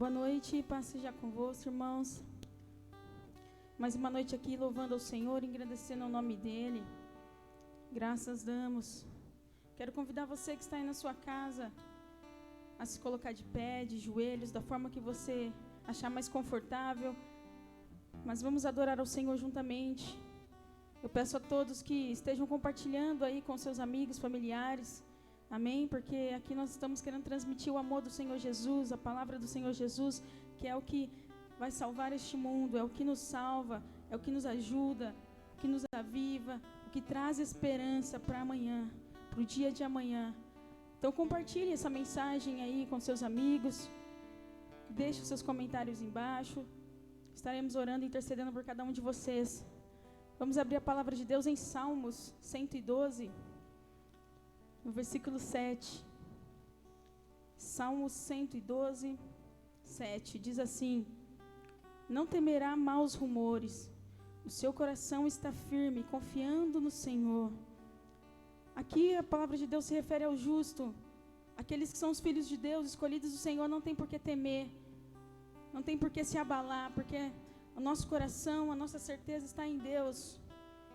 Boa noite, paz seja convosco, irmãos. Mais uma noite aqui louvando ao Senhor, engrandecendo o nome dEle. Graças damos. Quero convidar você que está aí na sua casa a se colocar de pé, de joelhos, da forma que você achar mais confortável. Mas vamos adorar ao Senhor juntamente. Eu peço a todos que estejam compartilhando aí com seus amigos, familiares. Amém? Porque aqui nós estamos querendo transmitir o amor do Senhor Jesus, a palavra do Senhor Jesus, que é o que vai salvar este mundo, é o que nos salva, é o que nos ajuda, o que nos aviva, o que traz esperança para amanhã, para o dia de amanhã. Então compartilhe essa mensagem aí com seus amigos, deixe os seus comentários embaixo, estaremos orando e intercedendo por cada um de vocês. Vamos abrir a palavra de Deus em Salmos 112, no versículo 7. Salmos 112, 7, diz assim: não temerá maus rumores, o seu coração está firme, confiando no Senhor. Aqui a palavra de Deus se refere ao justo. Aqueles que são os filhos de Deus, escolhidos do Senhor, não tem por que temer, não tem por que se abalar, porque o nosso coração, a nossa certeza está em Deus.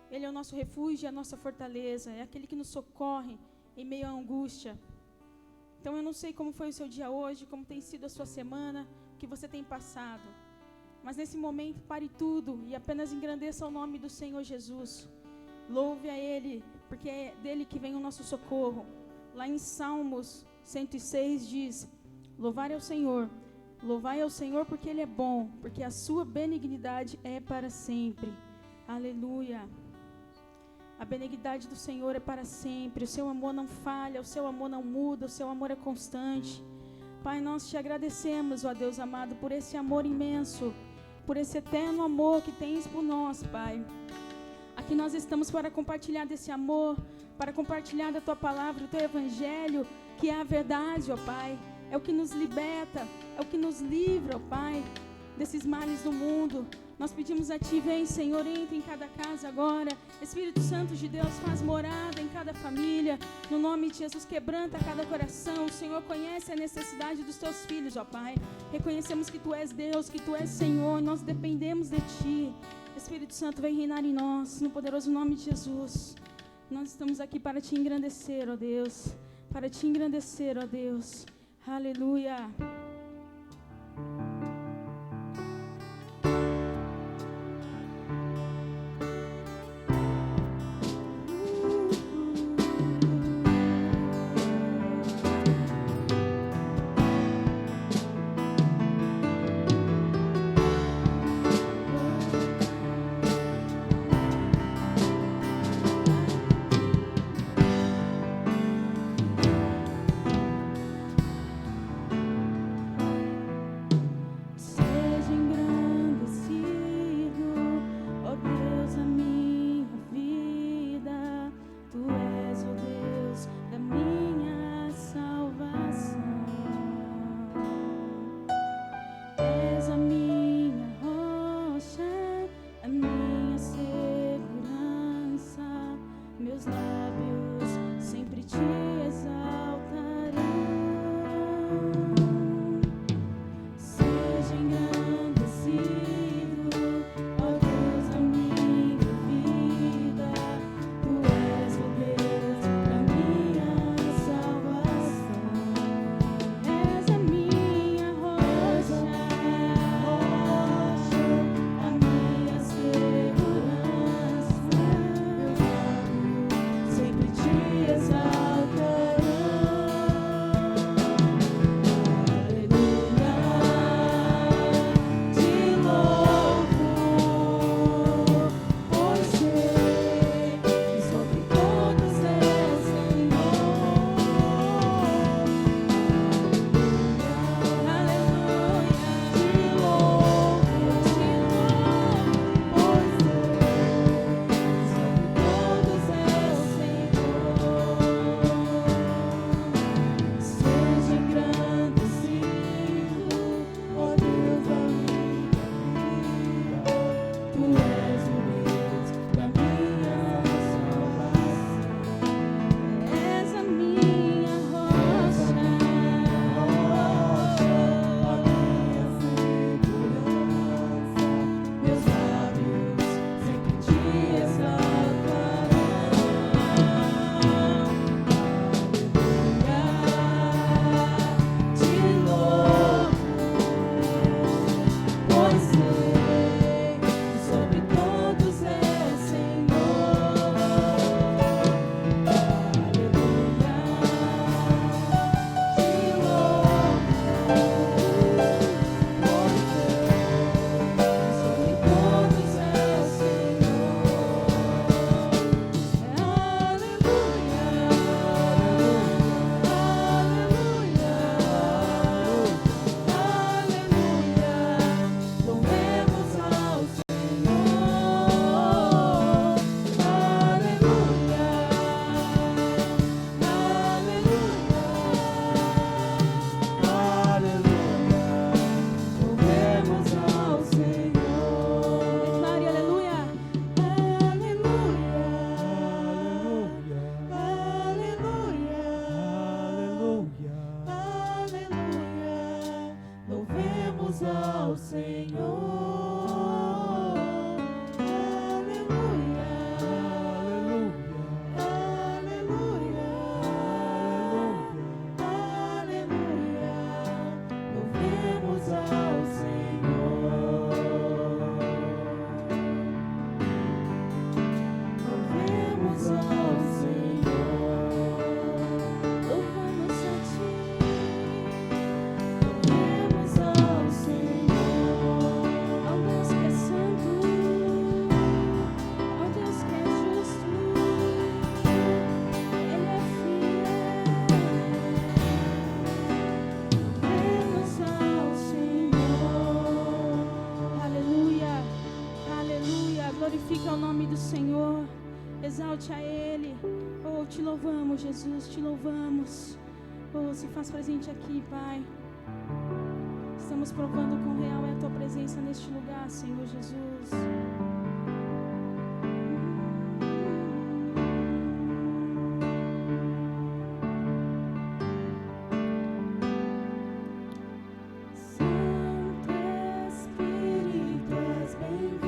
Ele é o nosso refúgio, a nossa fortaleza, é aquele que nos socorre em meio à angústia. Então eu não sei como foi o seu dia hoje, como tem sido a sua semana, o que você tem passado. Mas nesse momento pare tudo e apenas engrandeça o nome do Senhor Jesus. Louve a Ele, porque é dele que vem o nosso socorro. Lá em Salmos 106 diz: louvai ao Senhor porque Ele é bom, porque a sua benignidade é para sempre. Aleluia. A benignidade do Senhor é para sempre, o seu amor não falha, o seu amor não muda, o seu amor é constante. Pai, nós te agradecemos, ó Deus amado, por esse amor imenso, por esse eterno amor que tens por nós, Pai. Aqui nós estamos para compartilhar desse amor, para compartilhar da Tua palavra, do Teu Evangelho, que é a verdade, ó Pai. É o que nos liberta, é o que nos livra, ó Pai, desses males do mundo. Nós pedimos a Ti, vem, Senhor, entra em cada casa agora. Espírito Santo de Deus, faz morada em cada família. No nome de Jesus, quebranta cada coração. O Senhor conhece a necessidade dos Teus filhos, ó Pai. Reconhecemos que Tu és Deus, que Tu és Senhor. Nós dependemos de Ti. Espírito Santo, vem reinar em nós, no poderoso nome de Jesus. Nós estamos aqui para Te engrandecer, ó Deus. Para Te engrandecer, ó Deus. Aleluia. exalte a Ele. Oh, te louvamos, Jesus, te louvamos. Oh, se faz presente aqui, Pai. Estamos provando quão real é a Tua presença neste lugar, Senhor Jesus. Santo Espírito, és bem-vindo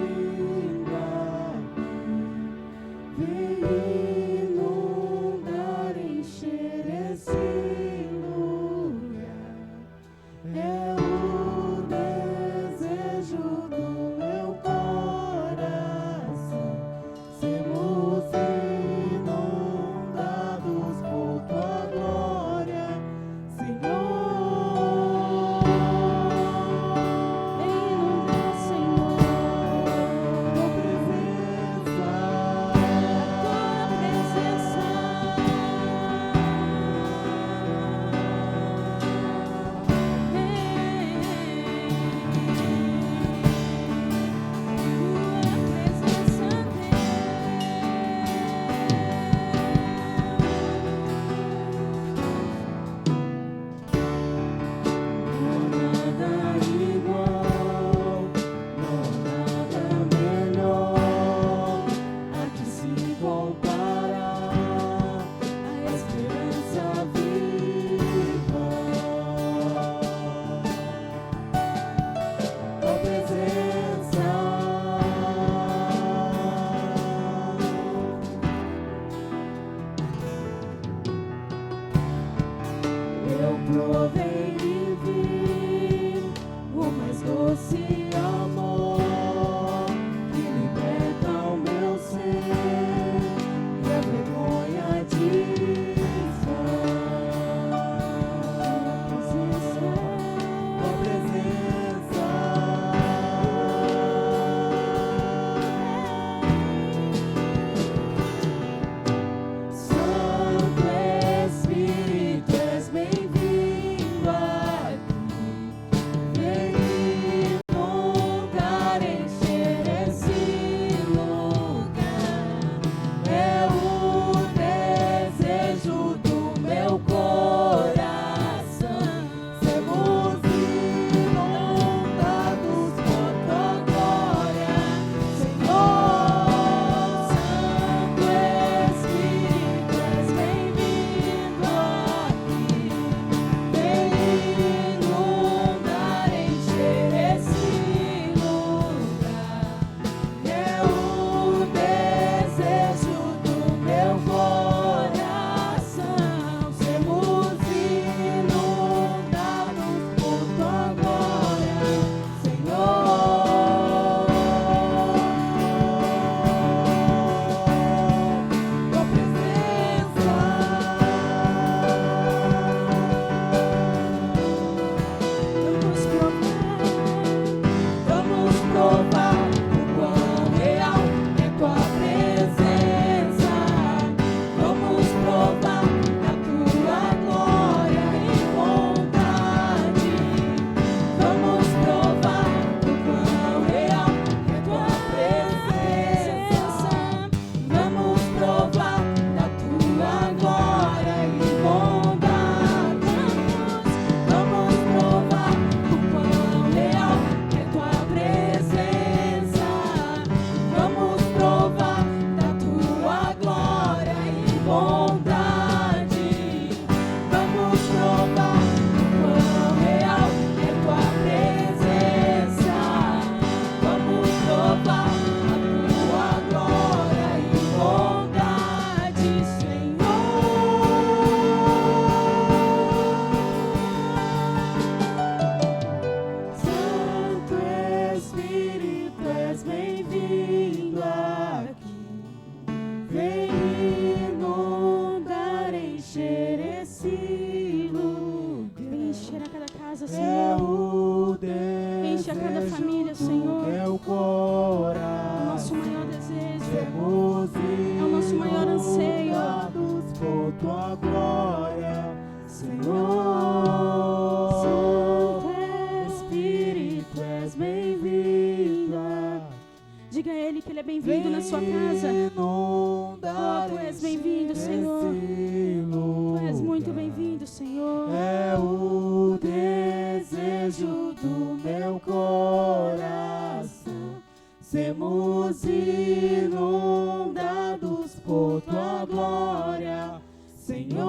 Senhor, tua glória, Senhor.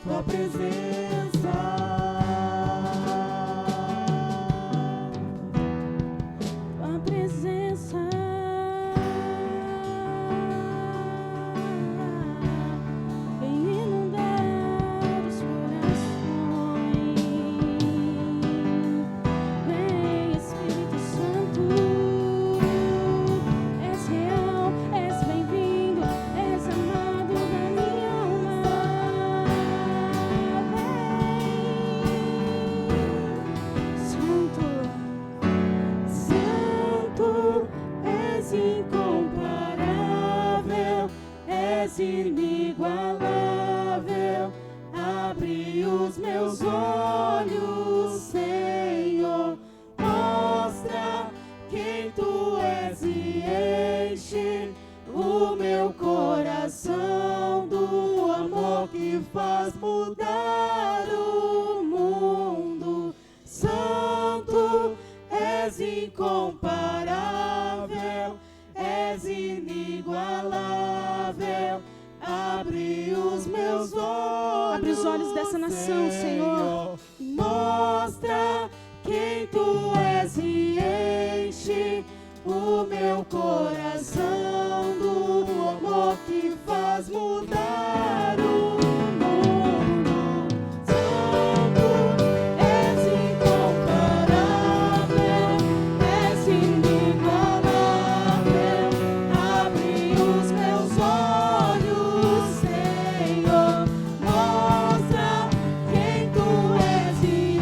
Tua presença, tua presença vem inundar os corações. Vem, Espírito Santo, és real, és bem-vindo, és amado da minha alma. Santo, és incomparável, és inigualável. Abre os meus olhos, Senhor, mostra quem tu és e enche o meu coração do amor que faz mudar o mundo. Santo, és incomparável, és inigualável. Abre os meus olhos, abre os olhos dessa nação, Senhor, e mostra quem tu és e enche o meu coração do amor que faz mudar o mundo. Santo, és incomparável, és inigualável. Abre os meus olhos, Senhor, mostra quem tu és e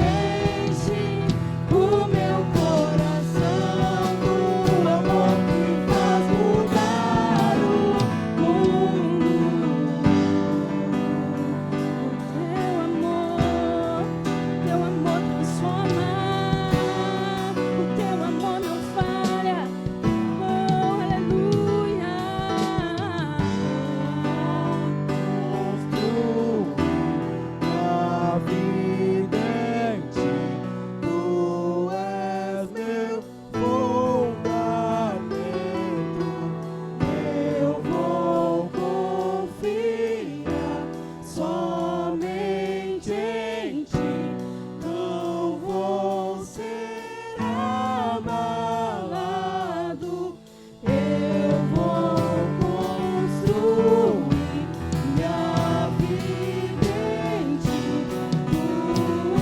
enche o meu coração do amor que faz mudar o mundo. O teu amor transforma, o teu amor não falha. Oh, aleluia. a vida em ti, tu és meu fundamento. Eu vou confiar somente em ti, não vou ser abalado. Eu vou construir minha vida em ti, tu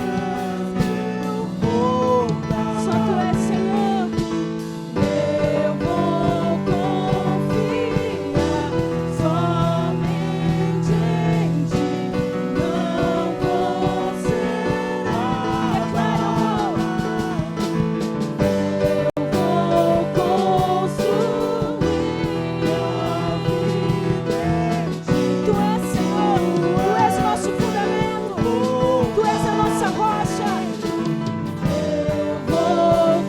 és meu fundamento. Só tu és, Senhor. Eu vou confiar somente em ti, não vou ser abalado. Eu vou construir minha vida em ti. Tu és, Senhor. Tu és nosso fundamento. Tu és a nossa rocha. Eu vou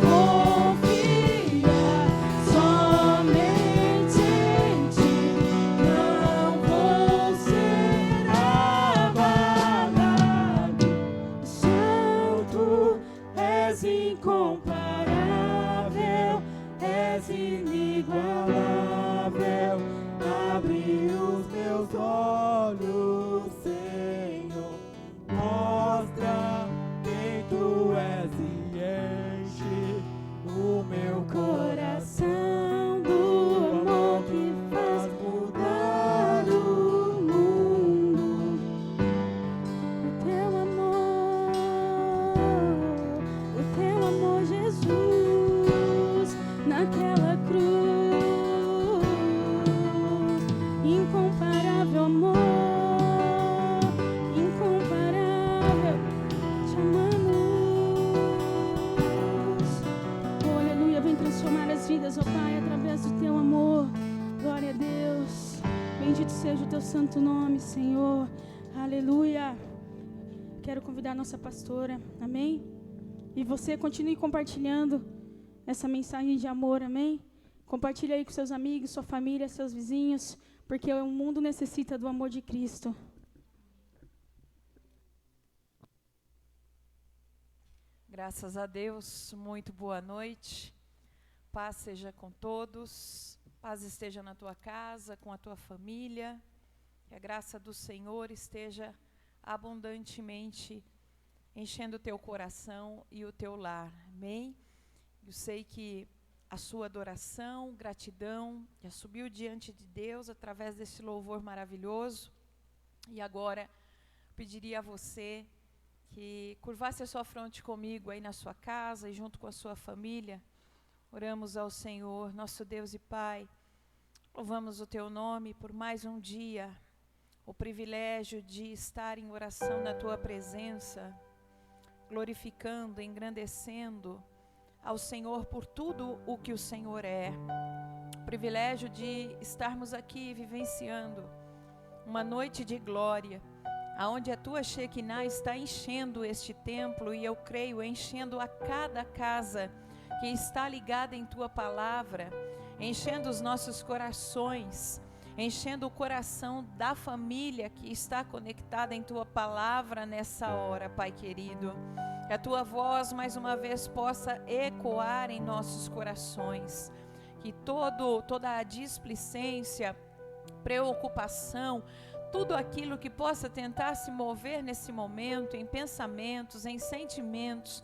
confiar somente em ti, não vou ser abalado. Santo, és incomparável, és inigualável. Abre os meus olhos, Senhor, mostra quem tu és e enche o meu coração do amor que faz mudar o mundo. O teu amor, Jesus, naquela cruz, incomparável amor, incomparável, te amamos. Oh, aleluia, vem transformar as vidas, ó Pai, através do teu amor. Glória a Deus. Bendito seja o teu santo nome, Senhor. Aleluia. Quero convidar a nossa pastora, amém? E você continue compartilhando essa mensagem de amor, amém? Compartilhe aí com seus amigos, sua família, seus vizinhos, porque o mundo necessita do amor de Cristo. Graças a Deus, muito boa noite. Paz seja com todos, paz esteja na tua casa, com a tua família, que a graça do Senhor esteja abundantemente enchendo o teu coração e o teu lar, amém? Eu sei que a sua adoração, gratidão, já subiu diante de Deus através desse louvor maravilhoso, e agora pediria a você que curvasse a sua fronte comigo aí na sua casa e junto com a sua família. Oramos ao Senhor, nosso Deus e Pai, louvamos o Teu nome por mais um dia, o privilégio de estar em oração na Tua presença, glorificando, engrandecendo ao Senhor por tudo o que o Senhor é. O privilégio de estarmos aqui vivenciando uma noite de glória, aonde a Tua Shekinah está enchendo este templo, e eu creio enchendo a cada casa que está ligada em Tua palavra, enchendo os nossos corações, enchendo o coração da família que está conectada em Tua palavra nessa hora, Pai querido. Que a Tua voz mais uma vez possa ecoar em nossos corações, que toda a displicência, preocupação, tudo aquilo que possa tentar se mover nesse momento, em pensamentos, em sentimentos,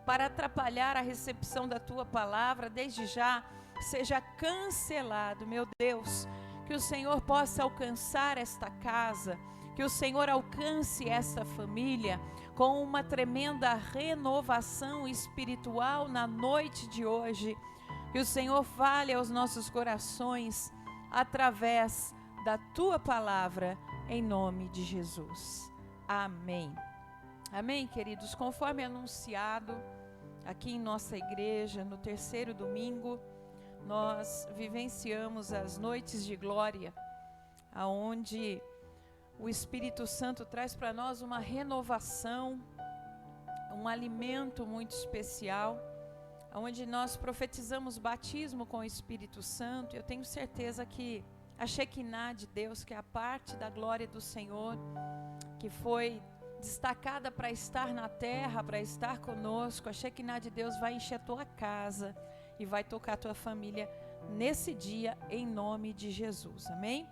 para atrapalhar a recepção da Tua palavra, desde já seja cancelado, meu Deus. Que o Senhor possa alcançar esta casa, que o Senhor alcance esta família com uma tremenda renovação espiritual na noite de hoje. Que o Senhor fale aos nossos corações através da Tua palavra, em nome de Jesus. Amém. Amém, queridos? Conforme anunciado aqui em nossa igreja, no terceiro domingo, nós vivenciamos as noites de glória, aonde o Espírito Santo traz para nós uma renovação, um alimento muito especial, onde nós profetizamos batismo com o Espírito Santo. Eu tenho certeza que a Shekinah de Deus, que é a parte da glória do Senhor, que foi destacada para estar na terra, para estar conosco, a Shekinah de Deus vai encher a tua casa e vai tocar a tua família nesse dia, em nome de Jesus, amém?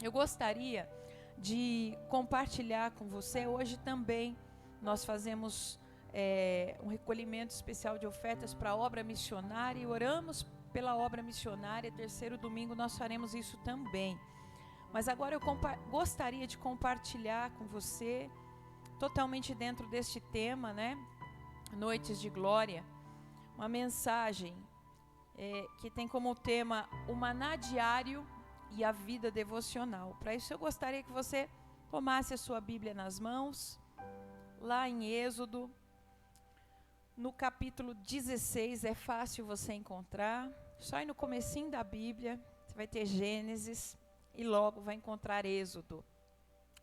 Eu gostaria de compartilhar com você, hoje também nós fazemos um recolhimento especial de ofertas para a obra missionária e oramos pela obra missionária. Terceiro domingo nós faremos isso também, mas agora eu gostaria de compartilhar com você, totalmente dentro deste tema, né, Noites de Glória, uma mensagem que tem como tema o maná diário e a vida devocional. Para isso eu gostaria que você tomasse a sua Bíblia nas mãos, lá em Êxodo, no capítulo 16, é fácil você encontrar, só ir no comecinho da Bíblia, você vai ter Gênesis e logo vai encontrar Êxodo,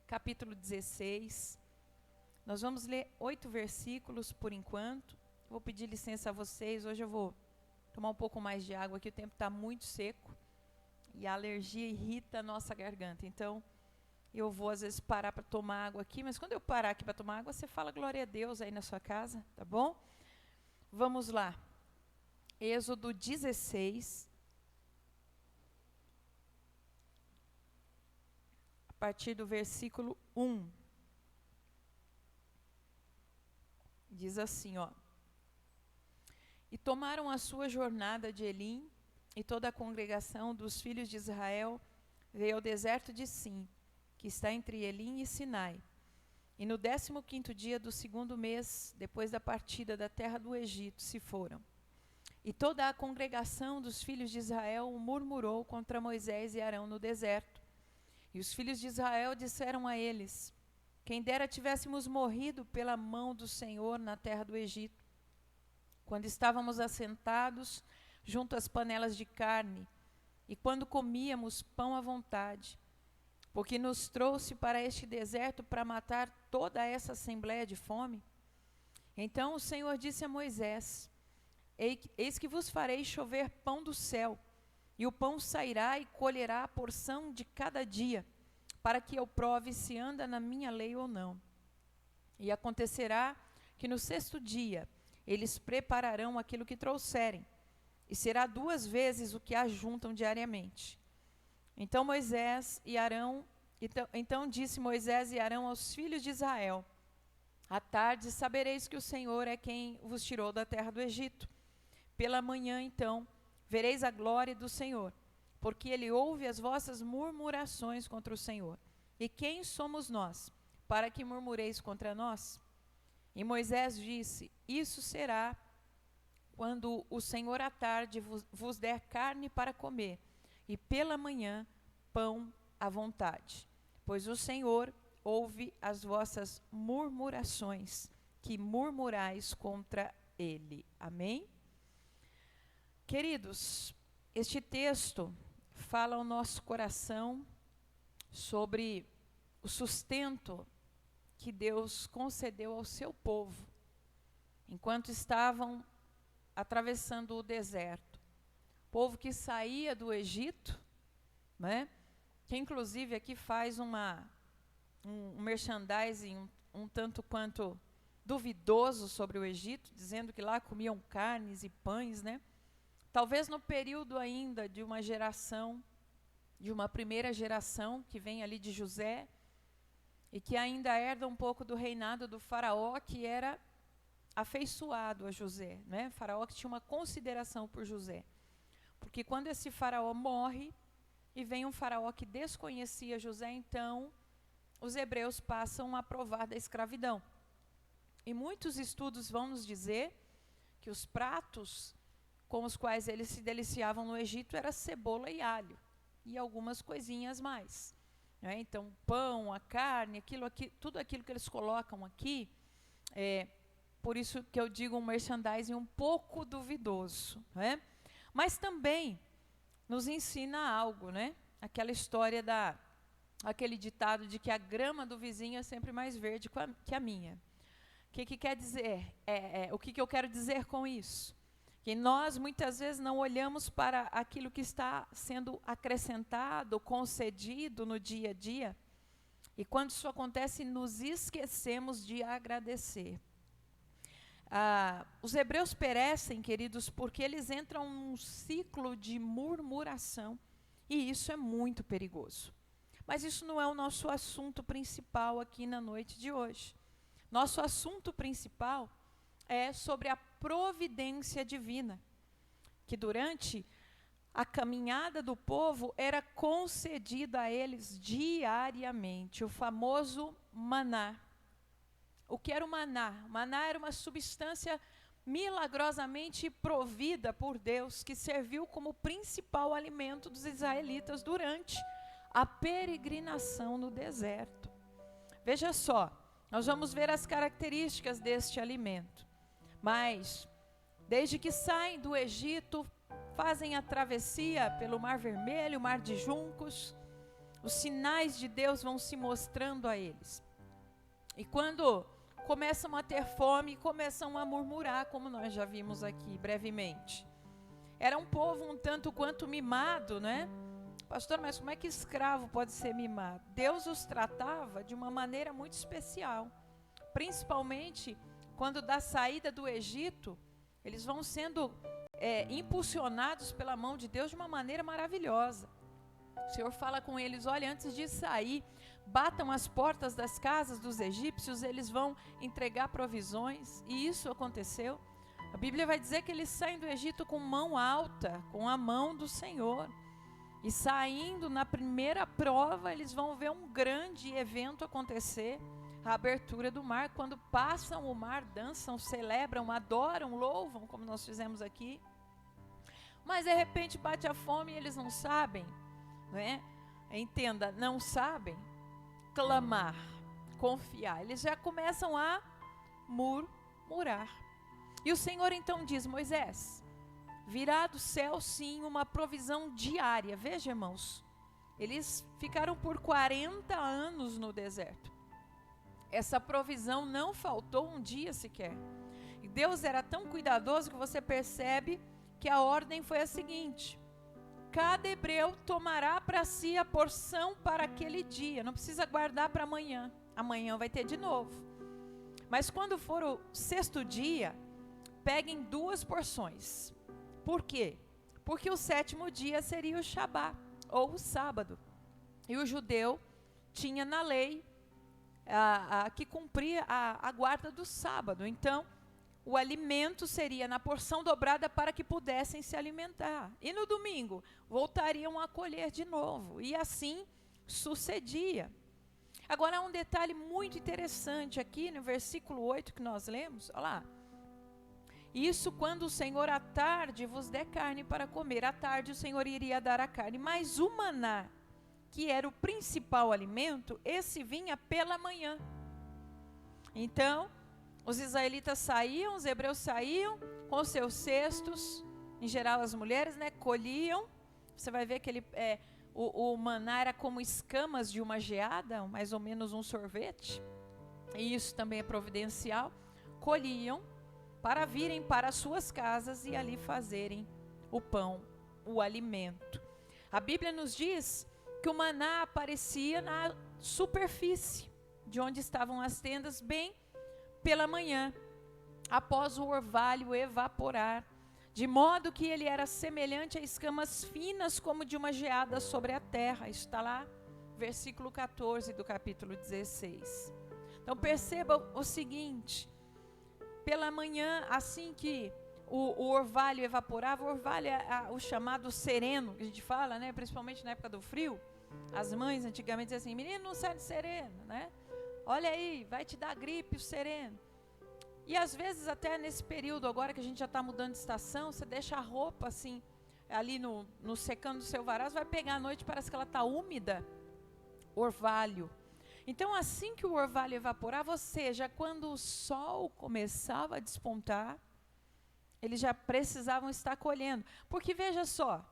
capítulo 16, nós vamos ler 8 versículos por enquanto. Vou pedir licença a vocês, hoje eu vou tomar um pouco mais de água aqui, o tempo está muito seco e a alergia irrita a nossa garganta, então eu vou às vezes parar para tomar água aqui, mas quando eu parar aqui para tomar água, você fala glória a Deus aí na sua casa, tá bom? Vamos lá, Êxodo 16, a partir do versículo 1, diz assim, ó: E tomaram a sua jornada de Elim, e toda a congregação dos filhos de Israel veio ao deserto de Sim, que está entre Elim e Sinai. E no 15º dia do 2º mês, depois da partida da terra do Egito, se foram. E toda a congregação dos filhos de Israel murmurou contra Moisés e Arão no deserto. E os filhos de Israel disseram a eles: Quem dera tivéssemos morrido pela mão do Senhor na terra do Egito, quando estávamos assentados junto às panelas de carne, e quando comíamos pão à vontade, porque nos trouxe para este deserto para matar toda essa assembleia de fome? Então o Senhor disse a Moisés: Eis que vos farei chover pão do céu, e o pão sairá e colherá a porção de cada dia, para que eu prove se anda na minha lei ou não. E acontecerá que no 6º dia eles prepararão aquilo que trouxerem, e será 2 vezes o que ajuntam diariamente. Então disse Moisés e Arão aos filhos de Israel: à tarde sabereis que o Senhor é quem vos tirou da terra do Egito. Pela manhã, então, vereis a glória do Senhor, porque ele ouve as vossas murmurações contra o Senhor. E quem somos nós, para que murmureis contra nós? E Moisés disse: isso será quando o Senhor à tarde vos der carne para comer, e pela manhã pão à vontade. Pois o Senhor ouve as vossas murmurações, que murmurais contra ele. Amém? Queridos, este texto fala ao nosso coração sobre o sustento que Deus concedeu ao seu povo, enquanto estavam atravessando o deserto. Povo que saía do Egito, né? Que inclusive aqui faz um merchandising um tanto quanto duvidoso sobre o Egito, dizendo que lá comiam carnes e pães, né? Talvez no período ainda de uma geração, de uma primeira geração que vem ali de José, e que ainda herda um pouco do reinado do faraó, que era afeiçoado a José, né? Faraó que tinha uma consideração por José. Porque quando esse faraó morre, e vem um faraó que desconhecia José, então os hebreus passam a provar da escravidão. E muitos estudos vão nos dizer que os pratos com os quais eles se deliciavam no Egito era cebola e alho, e algumas coisinhas mais. Então, pão, a carne, tudo aquilo que eles colocam aqui, por isso que eu digo um merchandising um pouco duvidoso. Mas também nos ensina algo, né? Aquela história aquele ditado de que a grama do vizinho é sempre mais verde que a minha. O que quer dizer? O que eu quero dizer com isso? Que nós muitas vezes não olhamos para aquilo que está sendo acrescentado, concedido no dia a dia, e quando isso acontece, nos esquecemos de agradecer. Os hebreus perecem, queridos, porque eles entram num ciclo de murmuração, e isso é muito perigoso. Mas isso não é o nosso assunto principal aqui na noite de hoje. Nosso assunto principal é sobre a providência divina, que durante a caminhada do povo era concedida a eles diariamente, o famoso maná. O que era o maná? O maná era uma substância milagrosamente provida por Deus, que serviu como principal alimento dos israelitas durante a peregrinação no deserto. Veja só, nós vamos ver as características deste alimento. Mas, desde que saem do Egito, fazem a travessia pelo Mar Vermelho, o Mar de Juncos, os sinais de Deus vão se mostrando a eles. E quando começam a ter fome, começam a murmurar, como nós já vimos aqui brevemente. Era um povo um tanto quanto mimado, né? Pastor, mas como é que escravo pode ser mimado? Deus os tratava de uma maneira muito especial, principalmente quando da saída do Egito, eles vão sendo impulsionados pela mão de Deus de uma maneira maravilhosa. O Senhor fala com eles: olha, antes de sair, batam as portas das casas dos egípcios, eles vão entregar provisões, e isso aconteceu. A Bíblia vai dizer que eles saem do Egito com mão alta, com a mão do Senhor. E saindo na primeira prova, eles vão ver um grande evento acontecer, a abertura do mar. Quando passam o mar, dançam, celebram, adoram, louvam, como nós fizemos aqui. Mas de repente bate a fome e eles não sabem, né? Entenda, não sabem clamar, confiar. Eles já começam a murmurar. E o Senhor então diz: Moisés, virá do céu sim uma provisão diária. Veja, irmãos, eles ficaram por 40 anos no deserto. Essa provisão não faltou um dia sequer. E Deus era tão cuidadoso que você percebe que a ordem foi a seguinte: cada hebreu tomará para si a porção para aquele dia. Não precisa guardar para amanhã. Amanhã vai ter de novo. Mas quando for o 6º dia, peguem 2 porções. Por quê? Porque o 7º dia seria o Shabá, ou o sábado. E o judeu tinha na lei que cumpria a guarda do sábado. Então, o alimento seria na porção dobrada para que pudessem se alimentar. E no domingo, voltariam a colher de novo. E assim sucedia. Agora, há um detalhe muito interessante aqui no versículo 8 que nós lemos. Olha lá. Isso quando o Senhor à tarde vos der carne para comer. À tarde o Senhor iria dar a carne. Mas o maná, que era o principal alimento, esse vinha pela manhã. Então, os israelitas saíam, os hebreus saíam com seus cestos, em geral as mulheres, né, colhiam. Você vai ver que o maná era como escamas de uma geada, mais ou menos um sorvete. E isso também é providencial. Colhiam para virem para as suas casas e ali fazerem o pão, o alimento. A Bíblia nos diz que o maná aparecia na superfície de onde estavam as tendas, bem pela manhã, após o orvalho evaporar, de modo que ele era semelhante a escamas finas como de uma geada sobre a terra. Isso está lá, versículo 14 do capítulo 16. Então perceba o seguinte, pela manhã, assim que o orvalho evaporava, o orvalho é o chamado sereno, que a gente fala, né, principalmente na época do frio. As mães antigamente diziam assim, menino, não sai de sereno, né? Olha aí, vai te dar gripe o sereno. E às vezes até nesse período agora que a gente já está mudando de estação, você deixa a roupa assim, ali no secando do seu varal, vai pegar à noite, parece que ela está úmida. Orvalho. Então assim que o orvalho evaporava, ou seja, quando o sol começava a despontar, eles já precisavam estar colhendo. Porque veja só,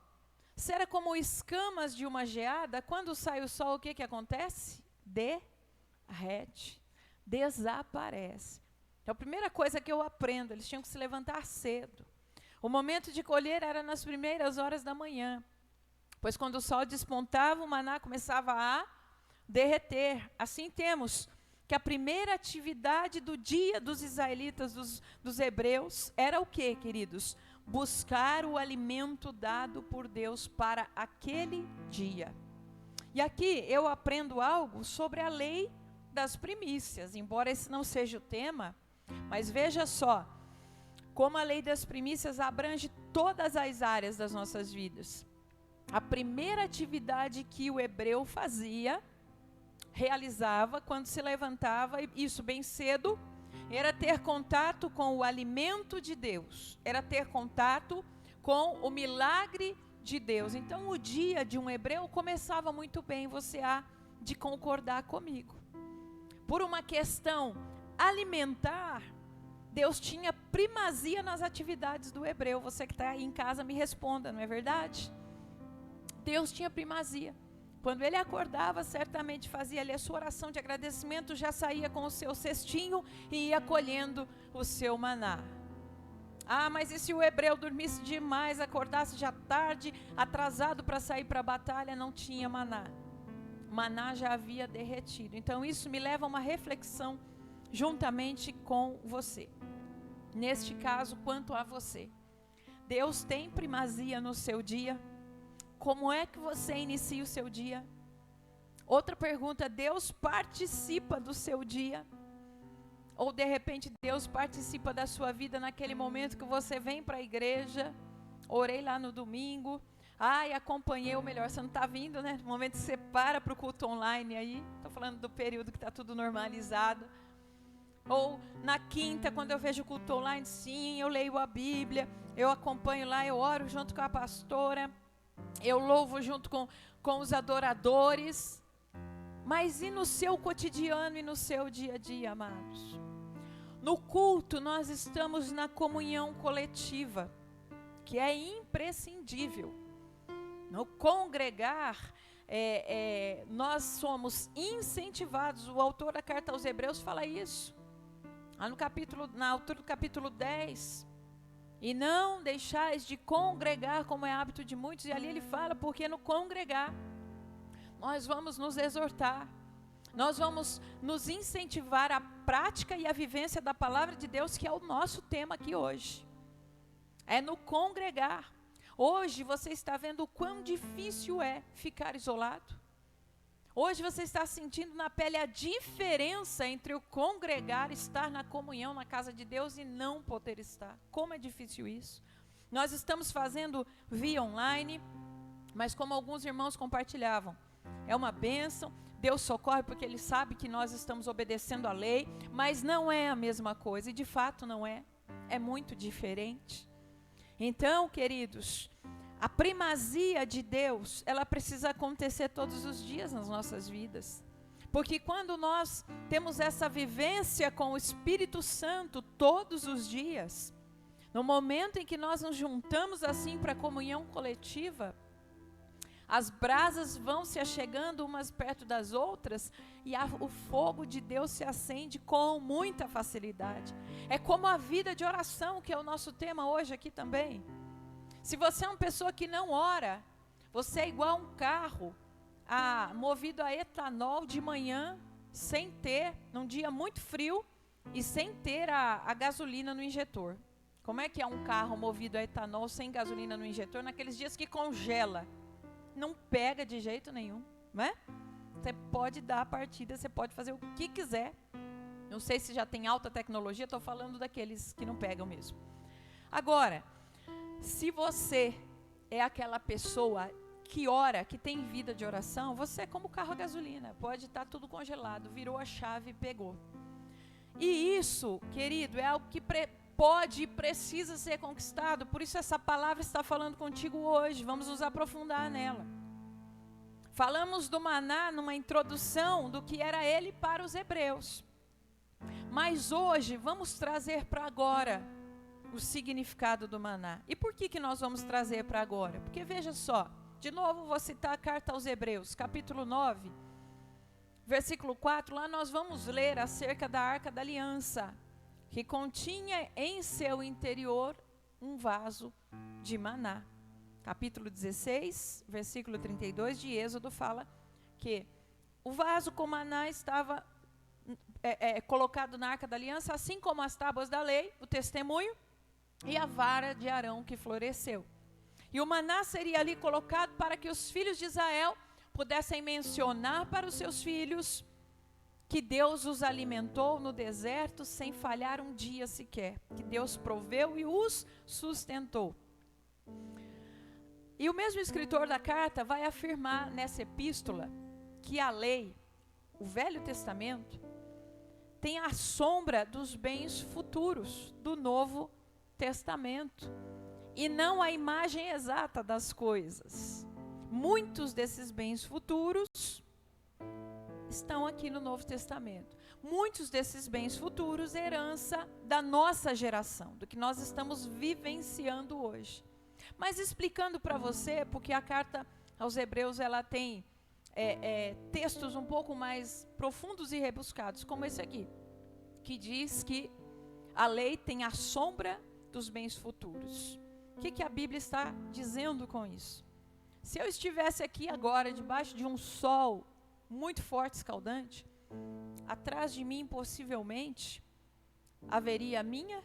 se era como escamas de uma geada, quando sai o sol, o que acontece? Derrete, desaparece. Então, a primeira coisa que eu aprendo, eles tinham que se levantar cedo. O momento de colher era nas primeiras horas da manhã, pois quando o sol despontava, o maná começava a derreter. Assim temos que a primeira atividade do dia dos israelitas, dos hebreus, era o quê, queridos? Buscar o alimento dado por Deus para aquele dia. E aqui eu aprendo algo sobre a lei das primícias, embora esse não seja o tema, mas veja só, como a lei das primícias abrange todas as áreas das nossas vidas. A primeira atividade que o hebreu realizava quando se levantava, isso bem cedo, era ter contato com o alimento de Deus, era ter contato com o milagre de Deus. Então o dia de um hebreu começava muito bem, você há de concordar comigo. Por uma questão alimentar, Deus tinha primazia nas atividades do hebreu. Você que está aí em casa me responda, não é verdade? Deus tinha primazia. Quando ele acordava, certamente fazia ali a sua oração de agradecimento, já saía com o seu cestinho e ia colhendo o seu maná. Ah, mas e se o hebreu dormisse demais, acordasse já tarde, atrasado para sair para a batalha, não tinha maná. Maná já havia derretido. Então isso me leva a uma reflexão juntamente com você. Neste caso, quanto a você. Deus tem primazia no seu dia? Como é que você inicia o seu dia? Outra pergunta, Deus participa do seu dia? Ou de repente Deus participa da sua vida naquele momento que você vem para a igreja, orei lá no domingo, acompanhei, ou melhor, você não está vindo, né? No momento que você para o culto online aí, estou falando do período que está tudo normalizado. Ou na quinta, quando eu vejo o culto online, sim, eu leio a Bíblia, eu acompanho lá, eu oro junto com a pastora, eu louvo junto com os adoradores. Mas e no seu cotidiano e no seu dia a dia, amados? No culto nós estamos na comunhão coletiva, que é imprescindível. No congregar, nós somos incentivados, o autor da carta aos Hebreus fala isso, lá na altura do capítulo 10, e não deixais de congregar como é hábito de muitos, e ali ele fala, porque no congregar, nós vamos nos exortar, nós vamos nos incentivar à prática e à vivência da palavra de Deus, que é o nosso tema aqui hoje. é no congregar. Hoje você está vendo o quão difícil é ficar isolado. Hoje você está sentindo na pele a diferença entre o congregar, estar na comunhão na casa de Deus e não poder estar. Como é difícil isso. Nós estamos fazendo via online, mas como alguns irmãos compartilhavam, é uma bênção, Deus socorre porque Ele sabe que nós estamos obedecendo a lei, mas não é a mesma coisa, e de fato não é, é muito diferente. Então, queridos, a primazia de Deus, ela precisa acontecer todos os dias nas nossas vidas. Porque quando nós temos essa vivência com o Espírito Santo todos os dias, no momento em que nós nos juntamos assim para a comunhão coletiva, as brasas vão se achegando umas perto das outras e o fogo de Deus se acende com muita facilidade. É como a vida de oração, que é o nosso tema hoje aqui também. Se você é uma pessoa que não ora, você é igual a um carro movido a etanol de manhã, sem ter, num dia muito frio, e sem ter a gasolina no injetor. Como é que é um carro movido a etanol sem gasolina no injetor naqueles dias que congela? Não pega de jeito nenhum, não é? Você pode dar a partida, você pode fazer o que quiser. Não sei se já tem alta tecnologia, estou falando daqueles que não pegam mesmo. Agora, se você é aquela pessoa que ora, que tem vida de oração, você é como carro a gasolina, pode estar tudo congelado, virou a chave e pegou. E isso, querido, é algo que pode e precisa ser conquistado, por isso essa palavra está falando contigo hoje, vamos nos aprofundar nela. Falamos do maná numa introdução do que era ele para os hebreus, mas hoje vamos trazer para agora o significado do maná. E por que nós vamos trazer para agora? Porque veja só, de novo vou citar a carta aos Hebreus, capítulo 9, versículo 4, lá nós vamos ler acerca da Arca da Aliança, que continha em seu interior um vaso de maná. Capítulo 16, versículo 32 de Êxodo fala que o vaso com maná estava colocado na Arca da Aliança, assim como as tábuas da lei, o testemunho, e a vara de Arão que floresceu. E o maná seria ali colocado para que os filhos de Israel pudessem mencionar para os seus filhos que Deus os alimentou no deserto sem falhar um dia sequer, que Deus proveu e os sustentou. E o mesmo escritor da carta vai afirmar nessa epístola que a lei, o Velho Testamento, tem a sombra dos bens futuros do Novo Testamento e não a imagem exata das coisas. Muitos desses bens futuros estão aqui no Novo Testamento. Muitos desses bens futuros, herança da nossa geração, do que nós estamos vivenciando hoje. Mas explicando para você, porque a carta aos Hebreus ela tem textos um pouco mais profundos e rebuscados, como esse aqui, que diz que a lei tem a sombra dos bens futuros. O que a Bíblia está dizendo com isso? Se eu estivesse aqui agora, debaixo de um sol muito forte, escaldante, atrás de mim, possivelmente, haveria a minha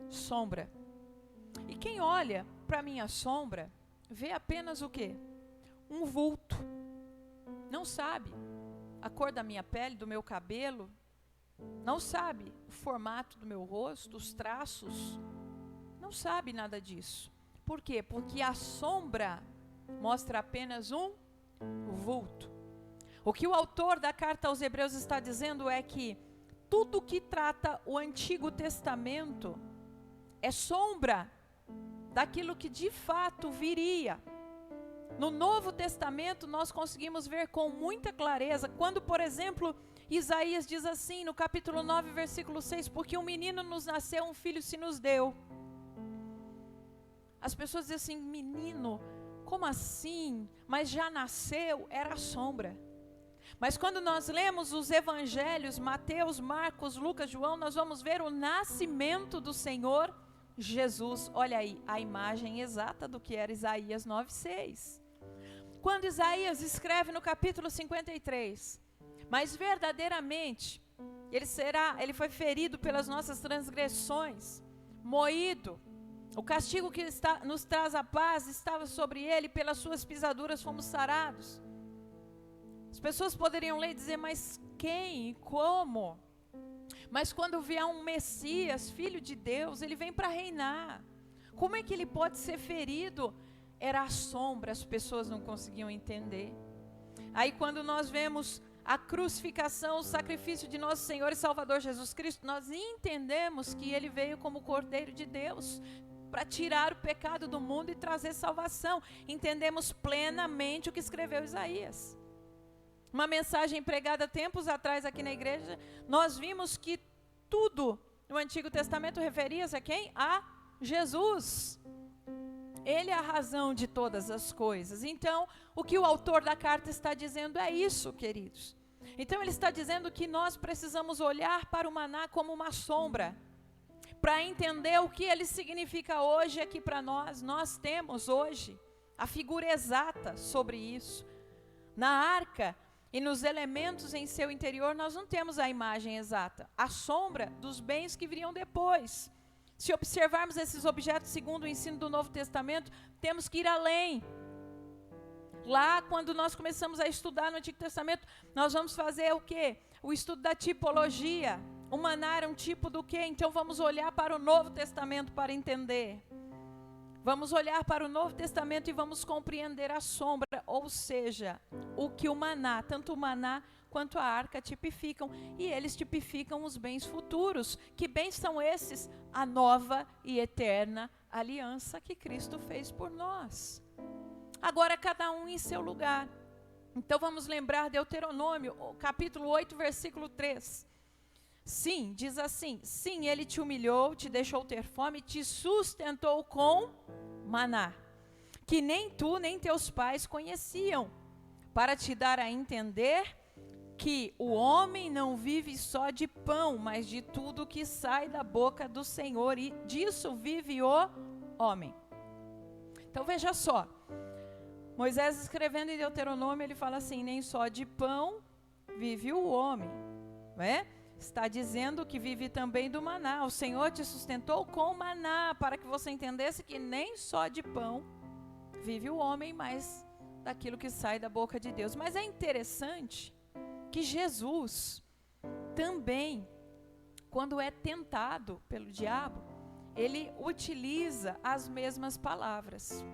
sombra. E quem olha para a minha sombra, vê apenas o quê? Um vulto. Não sabe a cor da minha pele, do meu cabelo, não sabe o formato do meu rosto, os traços, não sabe nada disso. Por quê? Porque a sombra mostra apenas um vulto. O que o autor da carta aos Hebreus está dizendo é que tudo que trata o Antigo Testamento é sombra daquilo que de fato viria. No Novo Testamento nós conseguimos ver com muita clareza, quando, por exemplo, Isaías diz assim, no capítulo 9, versículo 6, porque um menino nos nasceu, um filho se nos deu. As pessoas dizem assim, menino, como assim? Mas já nasceu, era a sombra. Mas quando nós lemos os evangelhos, Mateus, Marcos, Lucas, João, nós vamos ver o nascimento do Senhor Jesus. Olha aí, a imagem exata do que era Isaías 9:6. Quando Isaías escreve no capítulo 53, mas verdadeiramente, ele foi ferido pelas nossas transgressões, moído O castigo que nos traz a paz estava sobre ele, pelas suas pisaduras fomos sarados. As pessoas poderiam ler e dizer, mas quem e como? Mas quando vier um Messias, Filho de Deus, ele vem para reinar. Como é que ele pode ser ferido? Era a sombra, as pessoas não conseguiam entender. Aí quando nós vemos a crucificação, o sacrifício de nosso Senhor e Salvador Jesus Cristo, nós entendemos que ele veio como Cordeiro de Deus, para tirar o pecado do mundo e trazer salvação. Entendemos plenamente o que escreveu Isaías. Uma mensagem pregada tempos atrás aqui na igreja, nós vimos que tudo no Antigo Testamento referia-se a quem? A Jesus. Ele é a razão de todas as coisas. Então, o que o autor da carta está dizendo é isso, queridos. Então, ele está dizendo que nós precisamos olhar para o maná como uma sombra, para entender o que ele significa hoje aqui para nós. Nós temos hoje a figura exata sobre isso. Na arca e nos elementos em seu interior, nós não temos a imagem exata, a sombra dos bens que viriam depois. Se observarmos esses objetos segundo o ensino do Novo Testamento, temos que ir além. Lá, quando nós começamos a estudar no Antigo Testamento, nós vamos fazer o quê? O estudo da tipologia. O maná era um tipo do quê? Então vamos olhar para o Novo Testamento para entender. Vamos olhar para o Novo Testamento e vamos compreender a sombra, ou seja, o que o maná, tanto o maná quanto a arca tipificam, e eles tipificam os bens futuros. Que bens são esses? A nova e eterna aliança que Cristo fez por nós. Agora cada um em seu lugar. Então vamos lembrar Deuteronômio, capítulo 8, versículo 3. Sim, diz assim, sim, ele te humilhou, te deixou ter fome, te sustentou com maná, que nem tu nem teus pais conheciam, para te dar a entender que o homem não vive só de pão, mas de tudo que sai da boca do Senhor, e disso vive o homem. Então veja só, Moisés escrevendo em Deuteronômio, ele fala assim, nem só de pão vive o homem, não é? Está dizendo que vive também do maná. O Senhor te sustentou com maná, para que você entendesse que nem só de pão vive o homem, mas daquilo que sai da boca de Deus. Mas é interessante que Jesus também, quando é tentado pelo diabo, ele utiliza as mesmas palavras.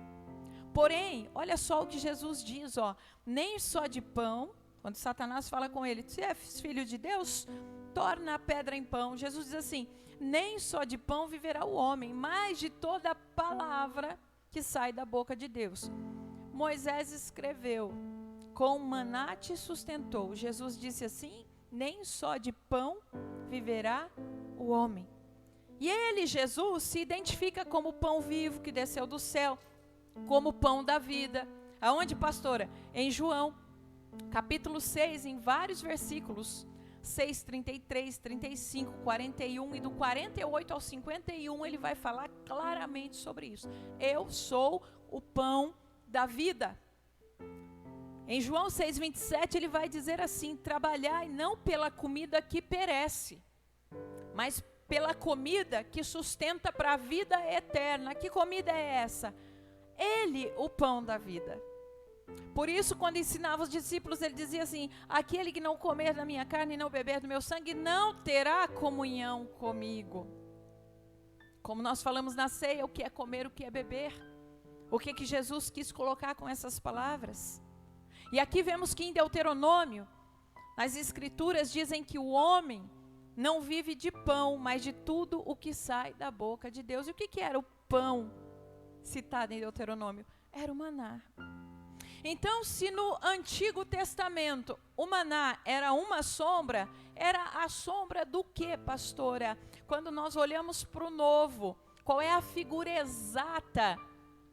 Porém, olha só o que Jesus diz, ó, nem só de pão, quando Satanás fala com ele, se é filho de Deus, torna a pedra em pão. Jesus diz assim, nem só de pão viverá o homem, mas de toda a palavra que sai da boca de Deus. Moisés escreveu, com maná te sustentou. Jesus disse assim, nem só de pão viverá o homem. E ele, Jesus, se identifica como o pão vivo que desceu do céu, como o pão da vida. Aonde, pastora? Em João, capítulo 6, em vários versículos, 6, 33, 35, 41 e do 48 ao 51, ele vai falar claramente sobre isso. Eu sou o pão da vida. Em João 6, 27, ele vai dizer assim, trabalhai não pela comida que perece, mas pela comida que sustenta para a vida eterna. Que comida é essa? Ele, o pão da vida. Por isso, quando ensinava os discípulos, ele dizia assim, aquele que não comer da minha carne e não beber do meu sangue, não terá comunhão comigo. Como nós falamos na ceia, o que é comer, o que é beber. O que Jesus quis colocar com essas palavras. E aqui vemos que em Deuteronômio, as escrituras dizem que o homem não vive de pão, mas de tudo o que sai da boca de Deus. E o que era o pão citado em Deuteronômio? Era o maná. Então, se no Antigo Testamento o maná era uma sombra, era a sombra do que, pastora? Quando nós olhamos para o Novo, qual é a figura exata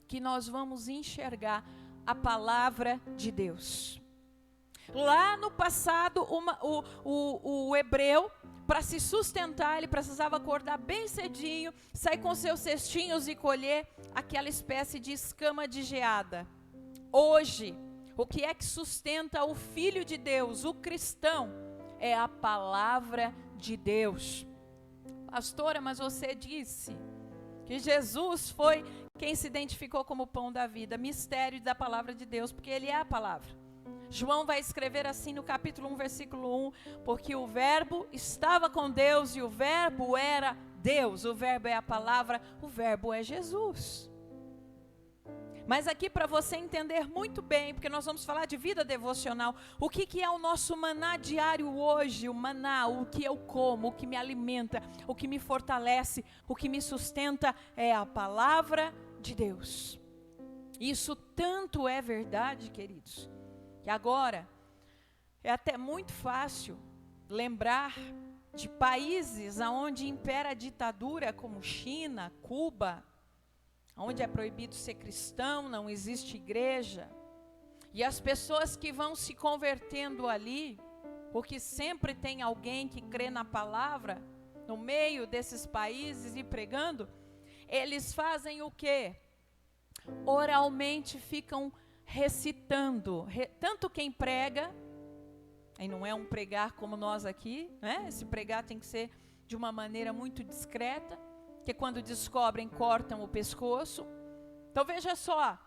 que nós vamos enxergar? A palavra de Deus. Lá no passado, o hebreu, para se sustentar, ele precisava acordar bem cedinho, sair com seus cestinhos e colher aquela espécie de escama de geada. Hoje, o que é que sustenta o Filho de Deus, o cristão, é a palavra de Deus. Pastora, mas você disse Que Jesus foi quem se identificou como o pão da vida, mistério da palavra de Deus, porque ele é a palavra. João vai escrever assim no capítulo 1, versículo 1, porque o verbo estava com Deus e o verbo era Deus, o verbo é a palavra, o verbo é Jesus. Mas aqui para você entender muito bem, porque nós vamos falar de vida devocional, o que é o nosso maná diário hoje, o maná, o que eu como, o que me alimenta, o que me fortalece, o que me sustenta é a palavra de Deus. Isso tanto é verdade, queridos, que agora é até muito fácil lembrar de países onde impera a ditadura, como China, Cuba, onde é proibido ser cristão, não existe igreja. E as pessoas que vão se convertendo ali, porque sempre tem alguém que crê na palavra, no meio desses países e pregando, eles fazem o quê? Oralmente ficam recitando, tanto quem prega, e não é um pregar como nós aqui, né? Esse pregar tem que ser de uma maneira muito discreta, que quando descobrem, cortam o pescoço. Então veja só,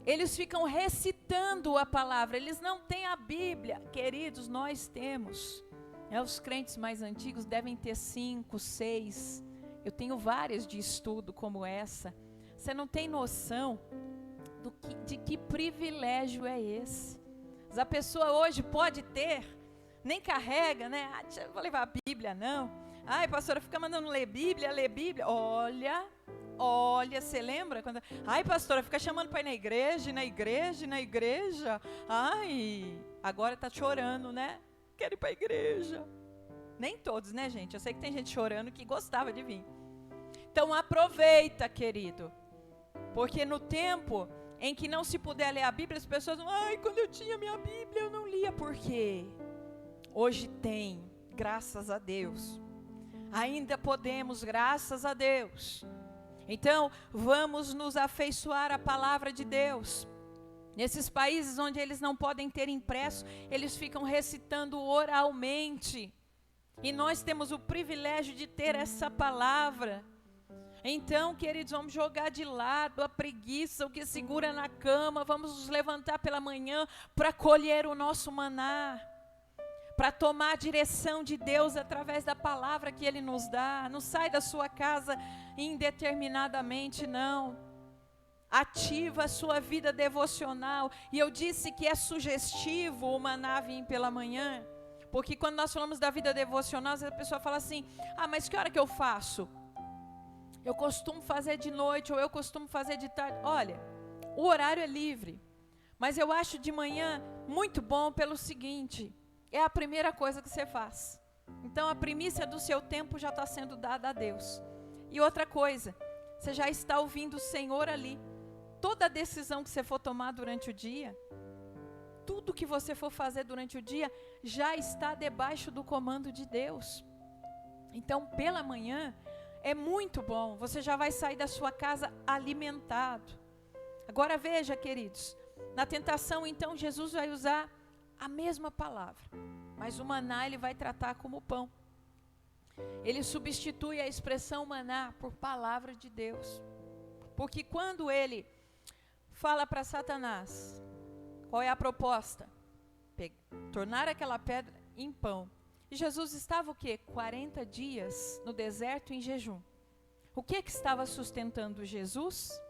eles ficam recitando a palavra, eles não têm a Bíblia. Queridos, nós temos. Os crentes mais antigos devem ter 5, 6. Eu tenho várias de estudo como essa. Você não tem noção de que privilégio é esse. A pessoa hoje pode ter, nem carrega, né? Eu vou levar a Bíblia, não. Ai, pastora, fica mandando ler Bíblia. Olha, você lembra? Ai, pastora, fica chamando para ir na igreja. Ai, agora está chorando, né? Quero ir para a igreja. Nem todos, né, gente? Eu sei que tem gente chorando que gostava de vir. Então, aproveita, querido. Porque no tempo em que não se puder ler a Bíblia, as pessoas vão, ai, quando eu tinha minha Bíblia, eu não lia. Por quê? Hoje tem, graças a Deus. Ainda podemos, graças a Deus. Então, vamos nos afeiçoar à palavra de Deus. Nesses países onde eles não podem ter impresso, eles ficam recitando oralmente. E nós temos o privilégio de ter essa palavra. Então, queridos, vamos jogar de lado a preguiça, o que segura na cama, vamos nos levantar pela manhã para colher o nosso maná. Para tomar a direção de Deus através da palavra que Ele nos dá. Não sai da sua casa indeterminadamente, não. Ativa a sua vida devocional. E eu disse que é sugestivo o maná vir pela manhã, porque quando nós falamos da vida devocional, a pessoa fala assim, mas que hora que eu faço? Eu costumo fazer de noite, ou eu costumo fazer de tarde. Olha, o horário é livre, mas eu acho de manhã muito bom pelo seguinte, é a primeira coisa que você faz. Então a primícia do seu tempo já está sendo dada a Deus. E outra coisa, você já está ouvindo o Senhor ali. Toda decisão que você for tomar durante o dia, tudo que você for fazer durante o dia, já está debaixo do comando de Deus. Então pela manhã é muito bom, você já vai sair da sua casa alimentado. Agora veja, queridos, na tentação então Jesus vai usar a mesma palavra, mas o maná ele vai tratar como pão. Ele substitui a expressão maná por palavra de Deus. Porque quando ele fala para Satanás, qual é a proposta? Tornar aquela pedra em pão. E Jesus estava o quê? 40 dias no deserto em jejum. O que estava sustentando Jesus?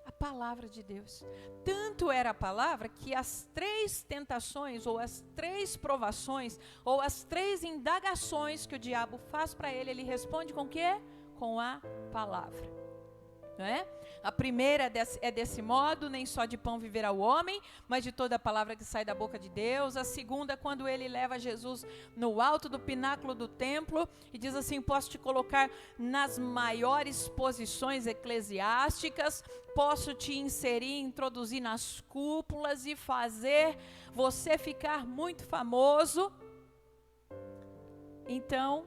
A palavra de Deus. Tanto era a palavra que as 3 tentações, ou as 3 provações, ou as 3 indagações que o diabo faz para ele, ele responde com o quê? Com a palavra. Não é? A primeira é desse modo, nem só de pão viverá o homem, mas de toda a palavra que sai da boca de Deus. A segunda, quando ele leva Jesus no alto do pináculo do templo e diz assim, posso te colocar nas maiores posições eclesiásticas, posso te inserir, introduzir nas cúpulas e fazer você ficar muito famoso. Então,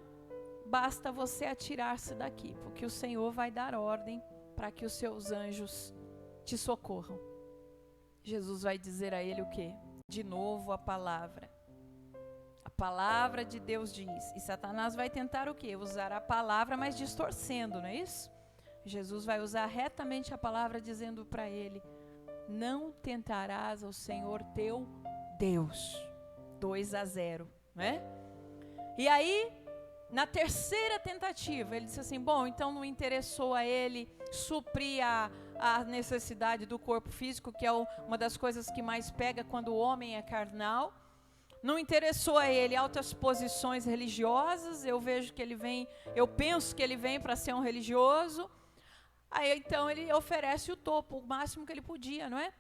basta você atirar-se daqui, porque o Senhor vai dar ordem para que os seus anjos te socorram. Jesus vai dizer a ele o quê? De novo a palavra. A palavra de Deus diz. E Satanás vai tentar o quê? Usar a palavra, mas distorcendo, não é isso? Jesus vai usar retamente a palavra dizendo para ele: não tentarás ao Senhor teu Deus. 2-0, né? E aí, na terceira tentativa, ele disse assim: bom, então não interessou a ele suprir a necessidade do corpo físico, que é uma das coisas que mais pega quando o homem é carnal. Não interessou a ele altas posições religiosas. Eu penso que ele vem para ser um religioso. Aí então ele oferece o topo, o máximo que ele podia, não é?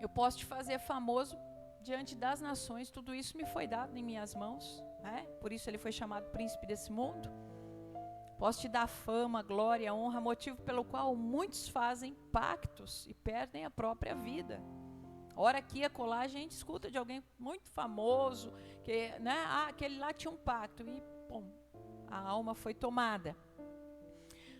Eu posso te fazer famoso diante das nações, tudo isso me foi dado em minhas mãos, né? Por isso ele foi chamado príncipe desse mundo. Posso te dar fama, glória, honra, motivo pelo qual muitos fazem pactos e perdem a própria vida. Ora aqui, acolá, a gente escuta de alguém muito famoso, que, né, aquele lá tinha um pacto e, pum, a alma foi tomada.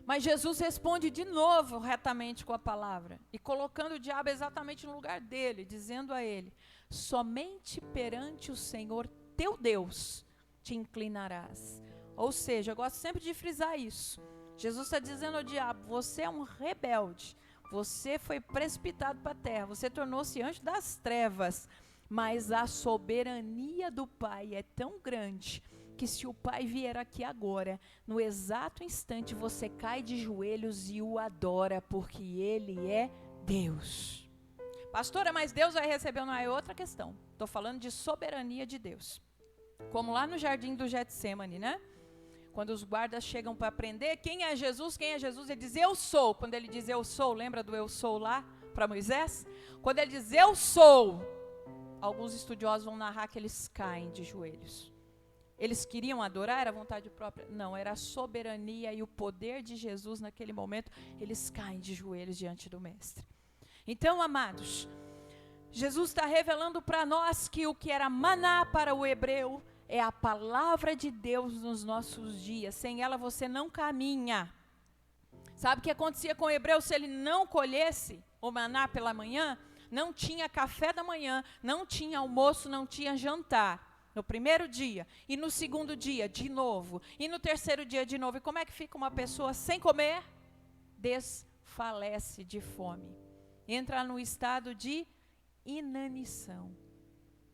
Mas Jesus responde de novo retamente com a palavra, e colocando o diabo exatamente no lugar dele, dizendo a ele: somente perante o Senhor teu Deus te inclinarás. Ou seja, eu gosto sempre de frisar isso. Jesus está dizendo ao diabo: você é um rebelde, você foi precipitado para a terra, você tornou-se anjo das trevas, mas a soberania do Pai é tão grande que se o Pai vier aqui agora, no exato instante você cai de joelhos e o adora, porque Ele é Deus. Pastora, mas Deus vai receber? Não, é outra questão. Estou falando de soberania de Deus. Como lá no jardim do Getsemane, né? Quando os guardas chegam para prender, quem é Jesus? Quem é Jesus? Ele diz: eu sou. Quando ele diz eu sou, lembra do eu sou lá para Moisés? Quando ele diz eu sou, alguns estudiosos vão narrar que eles caem de joelhos. Eles queriam adorar, era vontade própria? Não, era a soberania e o poder de Jesus naquele momento. Eles caem de joelhos diante do Mestre. Então, amados, Jesus está revelando para nós que o que era maná para o hebreu é a palavra de Deus nos nossos dias. Sem ela você não caminha. Sabe o que acontecia com o hebreu se ele não colhesse o maná pela manhã? Não tinha café da manhã, não tinha almoço, não tinha jantar. No primeiro dia, e no segundo dia, de novo, e no terceiro dia, de novo. E como é que fica uma pessoa sem comer? Desfalece de fome. Entra no estado de inanição.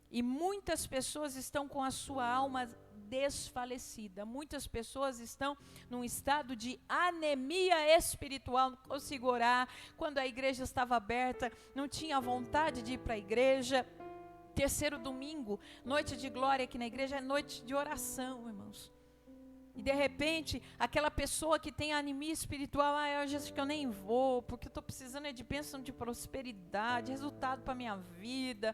E muitas pessoas estão com a sua alma desfalecida. Muitas pessoas estão num estado de anemia espiritual, não consigo orar. Quando a igreja estava aberta, não tinha vontade de ir para a igreja. Terceiro domingo, noite de glória aqui na igreja, é noite de oração, irmãos. E de repente, aquela pessoa que tem anemia espiritual: hoje acho que eu nem vou, porque eu estou precisando de bênção de prosperidade, resultado para a minha vida.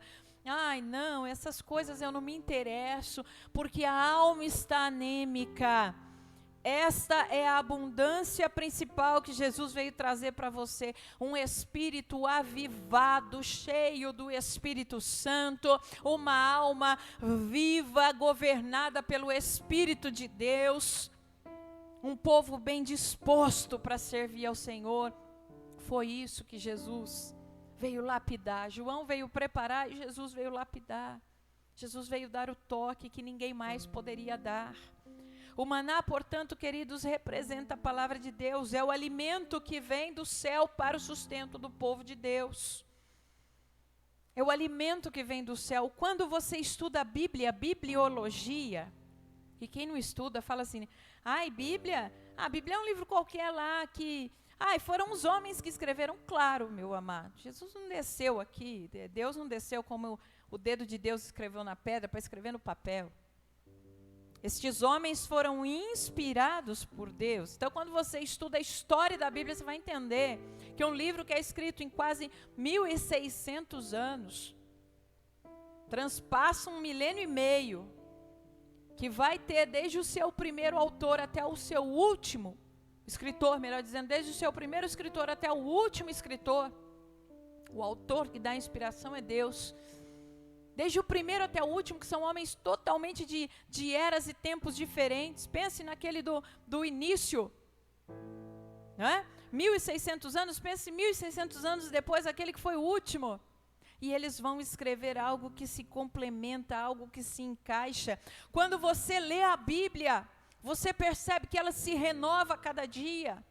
Não, essas coisas eu não me interesso, porque a alma está anêmica. Esta é a abundância principal que Jesus veio trazer para você. Um espírito avivado, cheio do Espírito Santo. Uma alma viva, governada pelo Espírito de Deus. Um povo bem disposto para servir ao Senhor. Foi isso que Jesus veio lapidar. João veio preparar e Jesus veio lapidar. Jesus veio dar o toque que ninguém mais poderia dar. O maná, portanto, queridos, representa a palavra de Deus. É o alimento que vem do céu para o sustento do povo de Deus. É o alimento que vem do céu. Quando você estuda a Bíblia, a bibliologia, e quem não estuda fala assim: Bíblia? A Bíblia é um livro qualquer lá que... foram os homens que escreveram. Claro, meu amado. Jesus não desceu aqui. Deus não desceu como o dedo de Deus escreveu na pedra para escrever no papel. Estes homens foram inspirados por Deus. Então, quando você estuda a história da Bíblia, você vai entender que um livro que é escrito em quase 1.600 anos, transpassa 1,5 milênio, que vai ter desde o seu primeiro autor até o seu último escritor, melhor dizendo, desde o seu primeiro escritor até o último escritor. O autor que dá a inspiração é Deus. Desde o primeiro até o último, que são homens totalmente de eras e tempos diferentes. Pense naquele do início, não é? 1.600 anos, pense 1.600 anos depois, aquele que foi o último. E eles vão escrever algo que se complementa, algo que se encaixa. Quando você lê a Bíblia, você percebe que ela se renova a cada dia.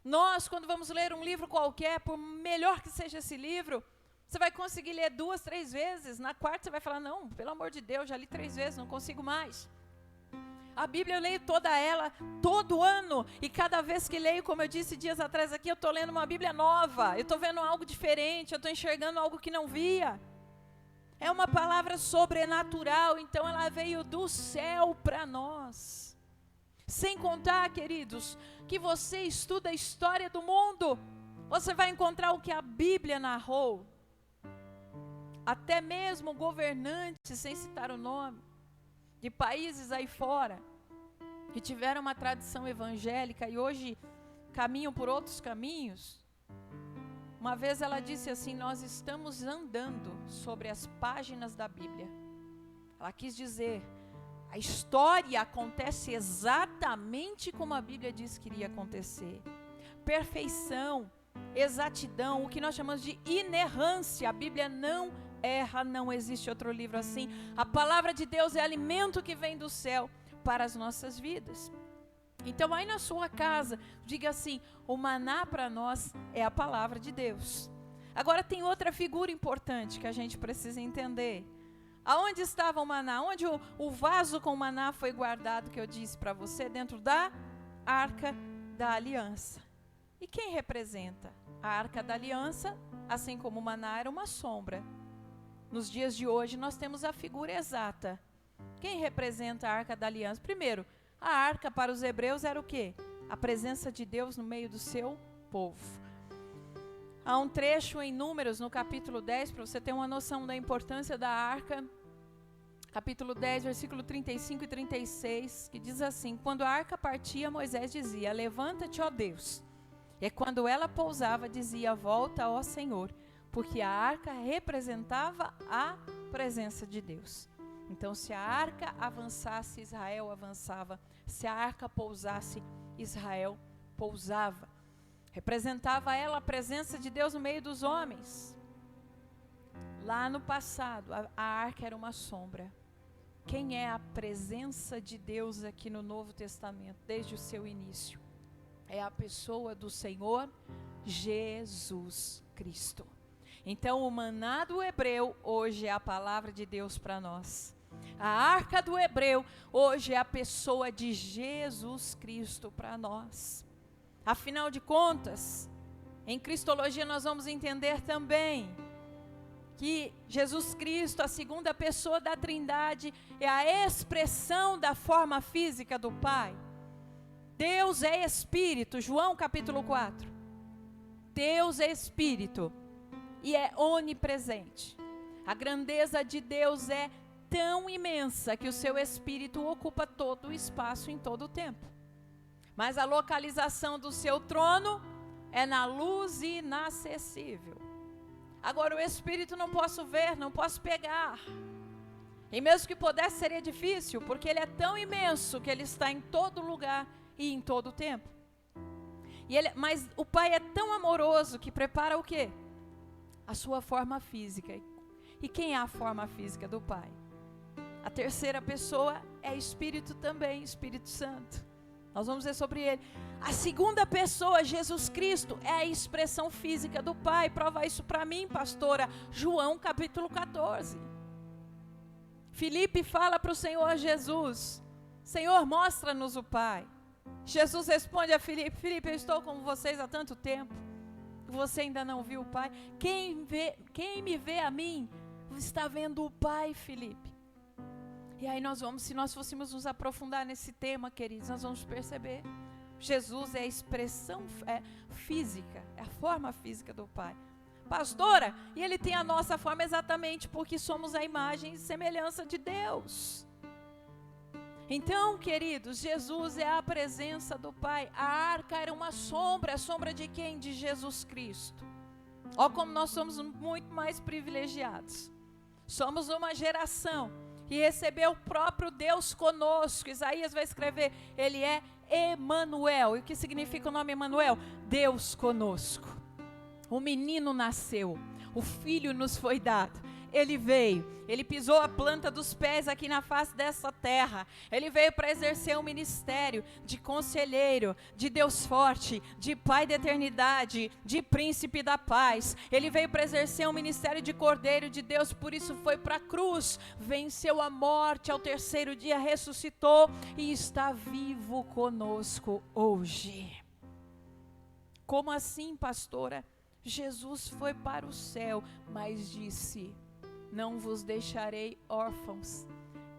Nós, quando vamos ler um livro qualquer, por melhor que seja esse livro, você vai conseguir ler 2, 3 vezes. Na quarta você vai falar, não, pelo amor de Deus, já li 3 vezes, não consigo mais. A Bíblia eu leio toda ela, todo ano. E cada vez que leio, como eu disse dias atrás aqui, eu estou lendo uma Bíblia nova. Eu estou vendo algo diferente, eu estou enxergando algo que não via. É uma palavra sobrenatural, então ela veio do céu para nós. Sem contar, queridos, que você estuda a história do mundo, você vai encontrar o que a Bíblia narrou. Até mesmo governantes, sem citar o nome, de países aí fora, que tiveram uma tradição evangélica e hoje caminham por outros caminhos. Uma vez ela disse assim, nós estamos andando sobre as páginas da Bíblia. Ela quis dizer, a história acontece exatamente como a Bíblia diz que iria acontecer. Perfeição, exatidão, o que nós chamamos de inerrância. A Bíblia não erra, não existe outro livro assim. A palavra de Deus é alimento que vem do céu para as nossas vidas. Então aí na sua casa, diga assim, o maná para nós é a palavra de Deus. Agora tem outra figura importante que a gente precisa entender. Aonde estava o maná? Onde o vaso com o maná foi guardado, que eu disse para você, dentro da Arca da Aliança. E quem representa? A Arca da Aliança, assim como o maná era uma sombra. Nos dias de hoje nós temos a figura exata. Quem representa a Arca da Aliança? Primeiro, a arca para os hebreus era o quê? A presença de Deus no meio do seu povo. Há um trecho em Números, no capítulo 10, para você ter uma noção da importância da arca. Capítulo 10, versículo 35 e 36, que diz assim, quando a arca partia, Moisés dizia, levanta-te, ó Deus. E quando ela pousava, dizia, volta, ó Senhor, porque a arca representava a presença de Deus. Então, se a arca avançasse, Israel avançava. Se a arca pousasse, Israel pousava. Representava ela a presença de Deus no meio dos homens. Lá no passado, a arca era uma sombra. Quem é a presença de Deus aqui no Novo Testamento, desde o seu início? É a pessoa do Senhor Jesus Cristo. Então, o maná do hebreu hoje é a palavra de Deus para nós. A arca do hebreu hoje é a pessoa de Jesus Cristo para nós. Afinal de contas, em Cristologia nós vamos entender também que Jesus Cristo, a segunda pessoa da Trindade, é a expressão da forma física do Pai. Deus é Espírito, João capítulo 4. Deus é Espírito e é onipresente. A grandeza de Deus é tão imensa que o seu Espírito ocupa todo o espaço em todo o tempo. Mas a localização do seu trono é na luz inacessível. Agora o Espírito não posso ver, não posso pegar. E mesmo que pudesse seria difícil, porque ele é tão imenso que ele está em todo lugar e em todo o tempo. Mas o Pai é tão amoroso que prepara o quê? A sua forma física. E quem é a forma física do Pai? A terceira pessoa é Espírito também, Espírito Santo. Nós vamos ver sobre ele. A segunda pessoa, Jesus Cristo, é a expressão física do Pai. Prova isso para mim, pastora. João capítulo 14. Filipe fala para o Senhor Jesus, Senhor, mostra-nos o Pai. Jesus responde a Filipe, Filipe, eu estou com vocês há tanto tempo, você ainda não viu o Pai. Quem me vê a mim, está vendo o Pai, Filipe. E aí se nós fôssemos nos aprofundar nesse tema, queridos, nós vamos perceber, Jesus é a expressão física, é a forma física do Pai. Pastora, e ele tem a nossa forma exatamente porque somos a imagem e semelhança de Deus. Então, queridos, Jesus é a presença do Pai. A arca era uma sombra, a sombra de quem? De Jesus Cristo. Ó, como nós somos muito mais privilegiados. Somos uma geração que recebeu o próprio Deus conosco. Isaías vai escrever, ele é Emanuel. E o que significa o nome Emanuel? Deus conosco. O menino nasceu, o Filho nos foi dado. Ele veio, ele pisou a planta dos pés aqui na face dessa terra. Ele veio para exercer um ministério de conselheiro, de Deus forte, de Pai da eternidade, de príncipe da paz. Ele veio para exercer um ministério de Cordeiro de Deus, por isso foi para a cruz, venceu a morte, ao terceiro dia ressuscitou e está vivo conosco hoje. Como assim, pastora? Jesus foi para o céu, mas disse: não vos deixarei órfãos,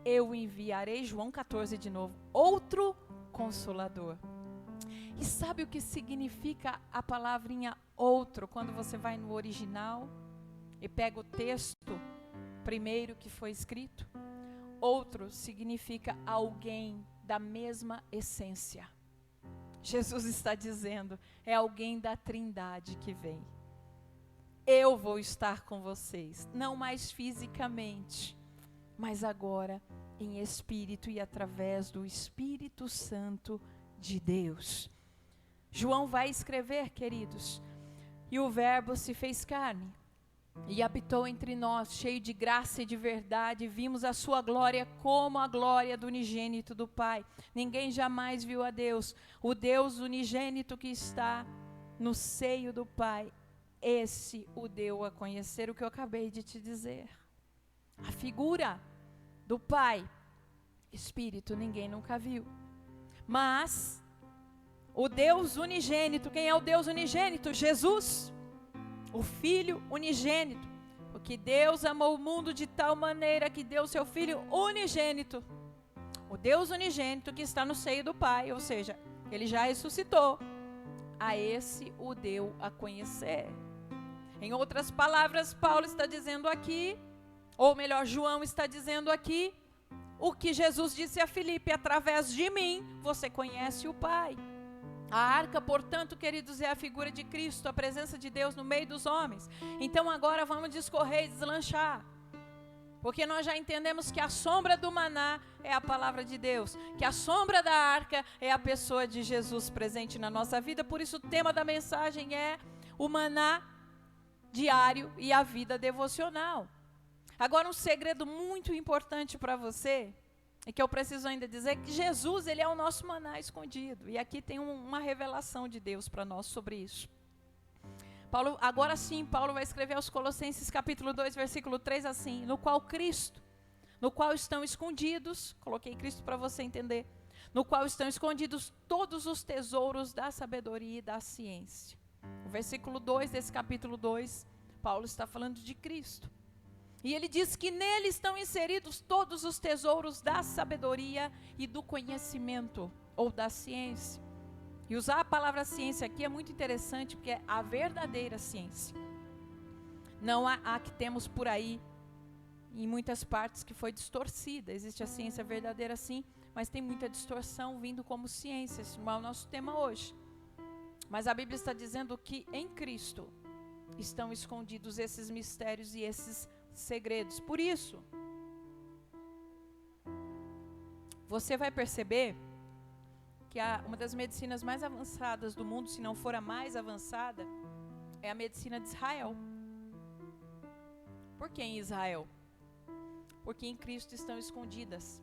eu enviarei, João 14 de novo, outro Consolador. E sabe o que significa a palavrinha outro, quando você vai no original e pega o texto primeiro que foi escrito? Outro significa alguém da mesma essência. Jesus está dizendo, é alguém da Trindade que vem. Eu vou estar com vocês, não mais fisicamente, mas agora em espírito e através do Espírito Santo de Deus. João vai escrever, queridos, e o Verbo se fez carne e habitou entre nós, cheio de graça e de verdade. Vimos a sua glória como a glória do unigênito do Pai. Ninguém jamais viu a Deus, o Deus unigênito que está no seio do Pai. Esse o deu a conhecer, o que eu acabei de te dizer. A figura do Pai, Espírito, ninguém nunca viu. Mas o Deus unigênito, quem é o Deus unigênito? Jesus, o Filho unigênito. Porque Deus amou o mundo de tal maneira que deu seu Filho unigênito. O Deus unigênito que está no seio do Pai, ou seja, ele já ressuscitou. A esse o deu a conhecer. Em outras palavras, Paulo está dizendo aqui, ou melhor, João está dizendo aqui, o que Jesus disse a Filipe: através de mim você conhece o Pai. A arca, portanto, queridos, é a figura de Cristo, a presença de Deus no meio dos homens. Então agora vamos discorrer e deslanchar. Porque nós já entendemos que a sombra do maná é a palavra de Deus, que a sombra da arca é a pessoa de Jesus presente na nossa vida. Por isso o tema da mensagem é o maná diário e a vida devocional. Agora um segredo muito importante para você, e que eu preciso ainda dizer, que Jesus, ele é o nosso maná escondido. E aqui tem uma revelação de Deus para nós sobre isso. Paulo, agora sim, Paulo vai escrever aos Colossenses capítulo 2, versículo 3 assim: no qual Cristo, no qual estão escondidos, coloquei Cristo para você entender, no qual estão escondidos todos os tesouros da sabedoria e da ciência. O versículo 2 desse capítulo 2, Paulo está falando de Cristo. E ele diz que nele estão inseridos todos os tesouros da sabedoria e do conhecimento, ou da ciência. E usar a palavra ciência aqui é muito interessante, porque é a verdadeira ciência. Não a que temos por aí, em muitas partes, que foi distorcida. Existe a ciência verdadeira sim, mas tem muita distorção vindo como ciência. Esse não é o nosso tema hoje. Mas a Bíblia está dizendo que em Cristo estão escondidos esses mistérios e esses segredos. Por isso, você vai perceber que uma das medicinas mais avançadas do mundo, se não for a mais avançada, é a medicina de Israel. Por que em Israel? Porque em Cristo estão escondidos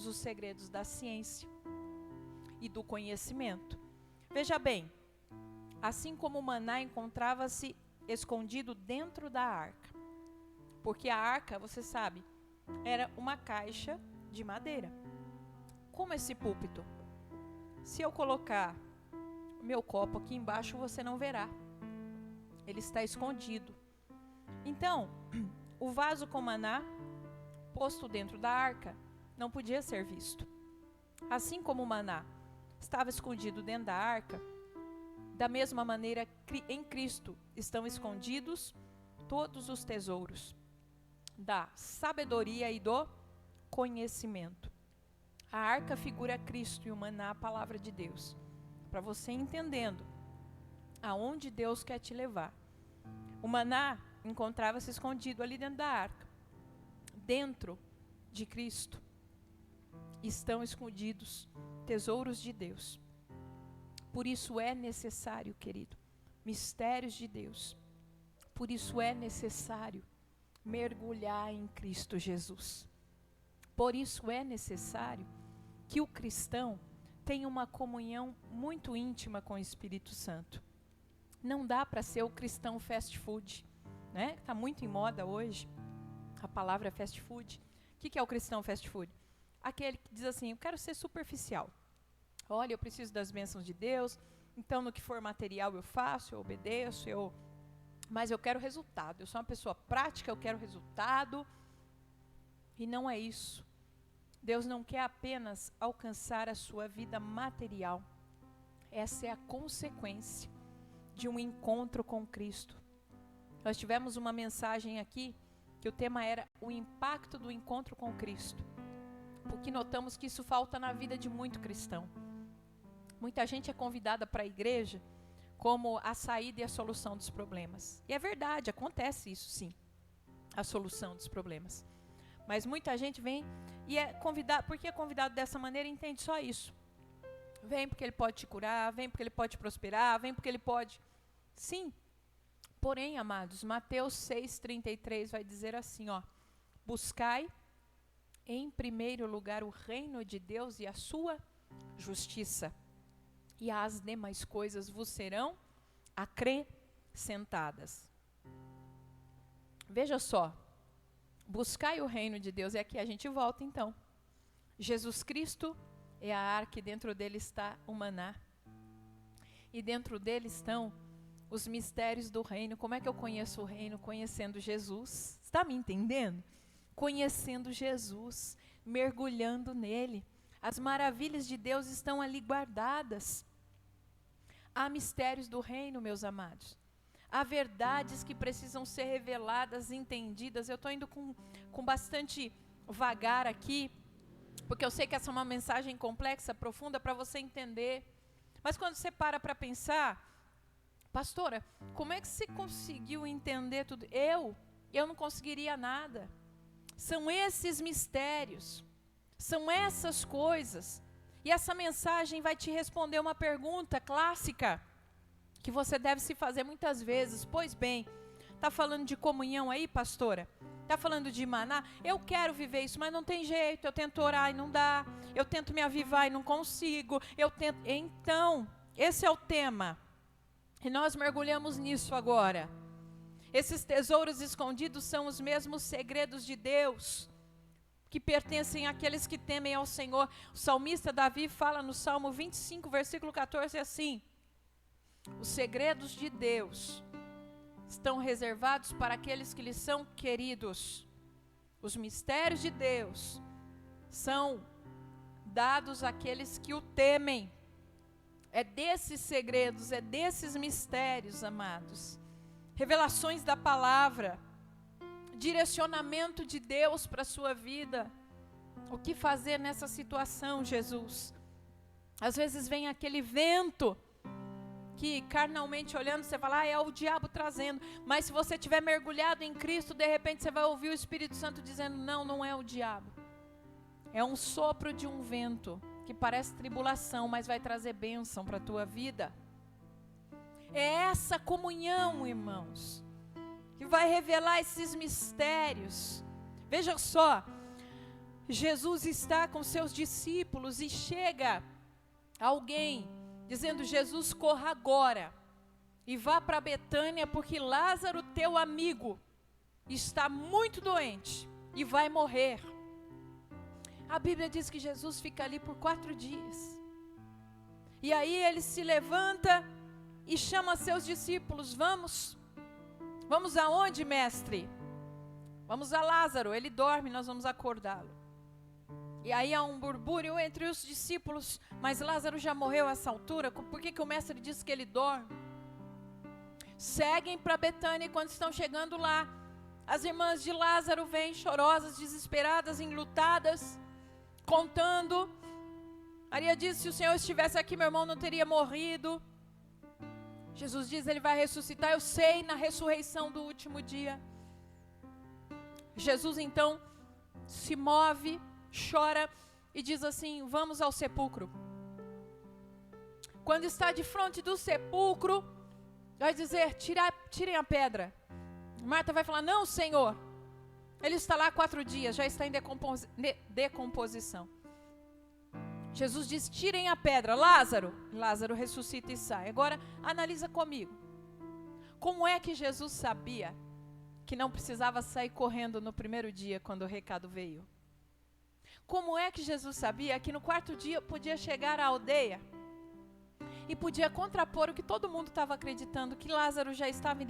os segredos da ciência e do conhecimento. Veja bem, assim como o maná encontrava-se escondido dentro da arca, porque a arca, você sabe, era uma caixa de madeira, como esse púlpito. Se eu colocar o meu copo aqui embaixo, você não verá, ele está escondido. Então, o vaso com maná, posto dentro da arca, não podia ser visto. Assim como o maná estava escondido dentro da arca, da mesma maneira, em Cristo estão escondidos todos os tesouros da sabedoria e do conhecimento. A arca figura Cristo e o maná a palavra de Deus. Para você entendendo aonde Deus quer te levar. O maná encontrava-se escondido ali dentro da arca. Dentro de Cristo estão escondidos tesouros de Deus. Por isso é necessário, querido, mistérios de Deus, Por isso é necessário mergulhar em Cristo Jesus. Por isso é necessário que o cristão tenha uma comunhão muito íntima com o Espírito Santo. Não dá para ser o cristão fast food, né? Está muito em moda hoje a palavra fast food. O que é o cristão fast food? Aquele que diz assim, eu quero ser superficial. Olha, eu preciso das bênçãos de Deus, então no que for material eu faço, eu obedeço, mas eu quero resultado. Eu sou uma pessoa prática, eu quero resultado. E não é isso. Deus não quer apenas alcançar a sua vida material. Essa é a consequência de um encontro com Cristo. Nós tivemos uma mensagem aqui, que o tema era o impacto do encontro com Cristo. Porque notamos que isso falta na vida de muito cristão. Muita gente é convidada para a igreja como a saída e a solução dos problemas. E é verdade, acontece isso sim, a solução dos problemas. Mas muita gente vem e é convidado, porque é convidado dessa maneira, entende só isso. Vem porque ele pode te curar, vem porque ele pode te prosperar, vem porque ele pode... Sim, porém, amados, Mateus 6,33 vai dizer assim, ó, buscai em primeiro lugar o reino de Deus e a sua justiça, e as demais coisas vos serão acrescentadas. Veja só, buscai o reino de Deus, e aqui a gente volta então. Jesus Cristo é a arca e dentro dele está o maná. E dentro dele estão os mistérios do reino. Como é que eu conheço o reino? Conhecendo Jesus. Está me entendendo? Conhecendo Jesus, mergulhando nele. As maravilhas de Deus estão ali guardadas. Há mistérios do reino, meus amados. Há verdades que precisam ser reveladas, entendidas. Eu estou indo com bastante vagar aqui, porque eu sei que essa é uma mensagem complexa, profunda, para você entender. Mas quando você para pensar, pastora, como é que você conseguiu entender tudo? Eu não conseguiria nada. São esses mistérios, são essas coisas. E essa mensagem vai te responder uma pergunta clássica, que você deve se fazer muitas vezes. Pois bem, está falando de comunhão aí, pastora? Está falando de maná? Eu quero viver isso, mas não tem jeito. Eu tento orar e não dá. Eu tento me avivar e não consigo. Então, esse é o tema. E nós mergulhamos nisso agora. Esses tesouros escondidos são os mesmos segredos de Deus, que pertencem àqueles que temem ao Senhor. O salmista Davi fala no Salmo 25, versículo 14, assim: os segredos de Deus estão reservados para aqueles que lhes são queridos. Os mistérios de Deus são dados àqueles que o temem. É desses segredos, é desses mistérios, amados. Revelações da palavra, direcionamento de Deus para a sua vida. O que fazer nessa situação, Jesus? Às vezes vem aquele vento que carnalmente olhando você fala, é o diabo trazendo. Mas se você estiver mergulhado em Cristo, de repente você vai ouvir o Espírito Santo dizendo, não é o diabo. É um sopro de um vento que parece tribulação, mas vai trazer bênção para a tua vida. É essa comunhão, irmãos, que vai revelar esses mistérios. Veja só, Jesus está com seus discípulos e chega alguém dizendo, Jesus, corra agora e vá para Betânia, porque Lázaro, teu amigo, está muito doente e vai morrer. A Bíblia diz que Jesus fica ali por 4 dias. E aí ele se levanta e chama seus discípulos, vamos aonde, mestre? Vamos a Lázaro, ele dorme, nós vamos acordá-lo. E aí há um burbúrio entre os discípulos, mas Lázaro já morreu a essa altura, por que o mestre diz que ele dorme? Seguem para Betânia e quando estão chegando lá, as irmãs de Lázaro vêm chorosas, desesperadas, enlutadas, contando. Maria diz, se o Senhor estivesse aqui, meu irmão não teria morrido. Jesus diz, ele vai ressuscitar, eu sei, na ressurreição do último dia. Jesus então se move, chora e diz assim, vamos ao sepulcro. Quando está de frente do sepulcro, vai dizer, tirem a pedra. Marta vai falar, não, Senhor, ele está lá há 4 dias, já está em decomposição. Jesus diz, tirem a pedra, Lázaro ressuscita e sai. Agora, analisa comigo, como é que Jesus sabia que não precisava sair correndo no primeiro dia, quando o recado veio? Como é que Jesus sabia que no 4º dia podia chegar à aldeia e podia contrapor o que todo mundo estava acreditando, que Lázaro já estava em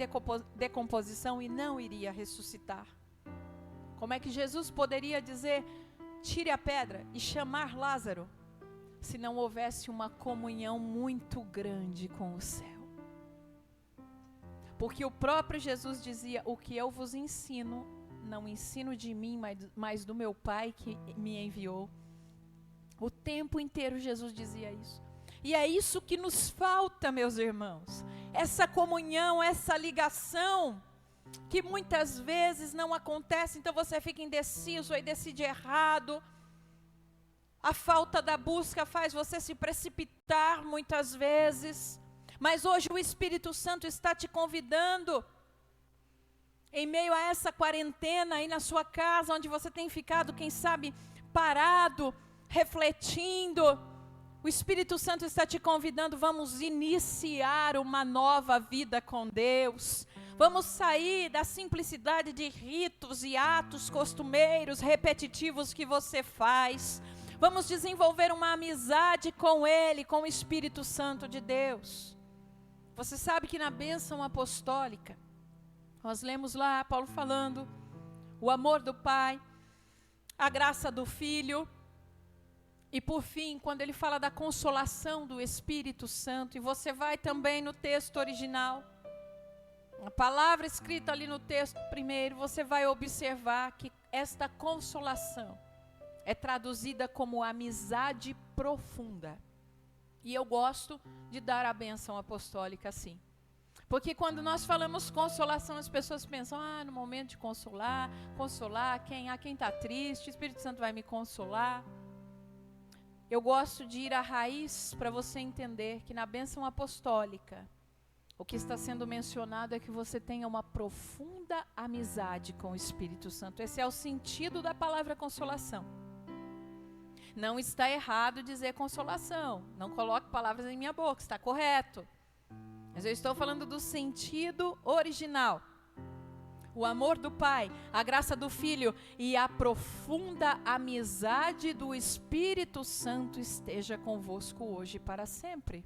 decomposição e não iria ressuscitar? Como é que Jesus poderia dizer, tire a pedra e chamar Lázaro, se não houvesse uma comunhão muito grande com o céu? Porque o próprio Jesus dizia, o que eu vos ensino, não ensino de mim, mas do meu Pai que me enviou. O tempo inteiro Jesus dizia isso. E é isso que nos falta, meus irmãos. Essa comunhão, essa ligação, que muitas vezes não acontece, então você fica indeciso, aí decide errado. A falta da busca faz você se precipitar muitas vezes. Mas hoje o Espírito Santo está te convidando, em meio a essa quarentena aí na sua casa, onde você tem ficado, quem sabe, parado, refletindo. O Espírito Santo está te convidando, vamos iniciar uma nova vida com Deus. Vamos sair da simplicidade de ritos e atos costumeiros, repetitivos que você faz. Vamos desenvolver uma amizade com Ele, com o Espírito Santo de Deus. Você sabe que na bênção apostólica, nós lemos lá Paulo falando, o amor do Pai, a graça do Filho, e por fim, quando ele fala da consolação do Espírito Santo, e você vai também no texto original, a palavra escrita ali no texto primeiro, você vai observar que esta consolação é traduzida como amizade profunda. E eu gosto de dar a bênção apostólica assim. Porque quando nós falamos consolação, as pessoas pensam, no momento de consolar, quem está triste, o Espírito Santo vai me consolar. Eu gosto de ir à raiz para você entender que na bênção apostólica, o que está sendo mencionado é que você tenha uma profunda amizade com o Espírito Santo. Esse é o sentido da palavra consolação. Não está errado dizer consolação. Não coloque palavras em minha boca, está correto. Mas eu estou falando do sentido original. O amor do Pai, a graça do Filho e a profunda amizade do Espírito Santo esteja convosco hoje e para sempre.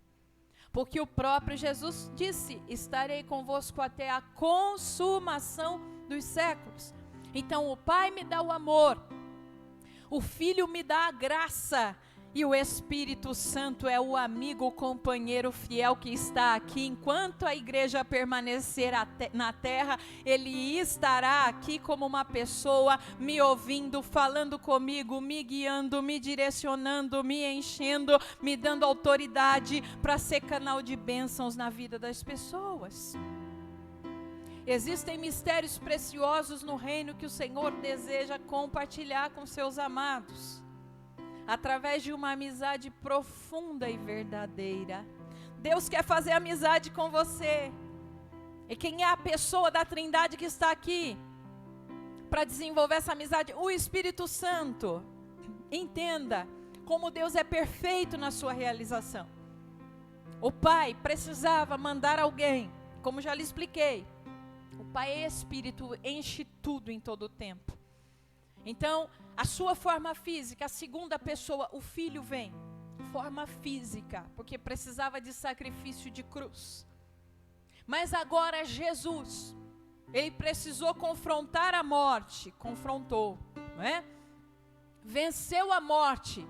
Porque o próprio Jesus disse, estarei convosco até a consumação dos séculos. Então o Pai me dá o amor, o Filho me dá a graça e o Espírito Santo é o amigo, o companheiro fiel que está aqui. Enquanto a igreja permanecer na terra, Ele estará aqui como uma pessoa, me ouvindo, falando comigo, me guiando, me direcionando, me enchendo, me dando autoridade para ser canal de bênçãos na vida das pessoas. Existem mistérios preciosos no reino que o Senhor deseja compartilhar com seus amados, através de uma amizade profunda e verdadeira. Deus quer fazer amizade com você. E quem é a pessoa da Trindade que está aqui para desenvolver essa amizade? O Espírito Santo. Entenda como Deus é perfeito na sua realização. O Pai precisava mandar alguém, como já lhe expliquei. O Pai é Espírito, enche tudo em todo o tempo. Então, a sua forma física, a segunda pessoa, o Filho vem. Forma física, porque precisava de sacrifício de cruz. Mas agora Jesus, Ele precisou confrontar a morte. Confrontou, não é? Venceu a morte.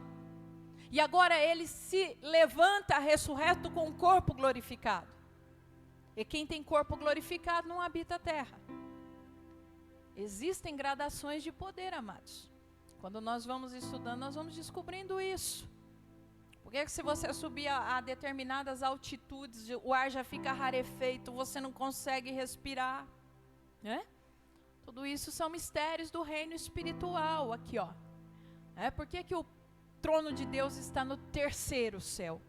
E agora Ele se levanta ressurreto com um corpo glorificado. E quem tem corpo glorificado não habita a terra. Existem gradações de poder, amados. Quando nós vamos estudando, nós vamos descobrindo isso. Porque se você subir a determinadas altitudes, o ar já fica rarefeito, você não consegue respirar, né? Tudo isso são mistérios do reino espiritual, aqui ó. Por que o trono de Deus está no terceiro céu?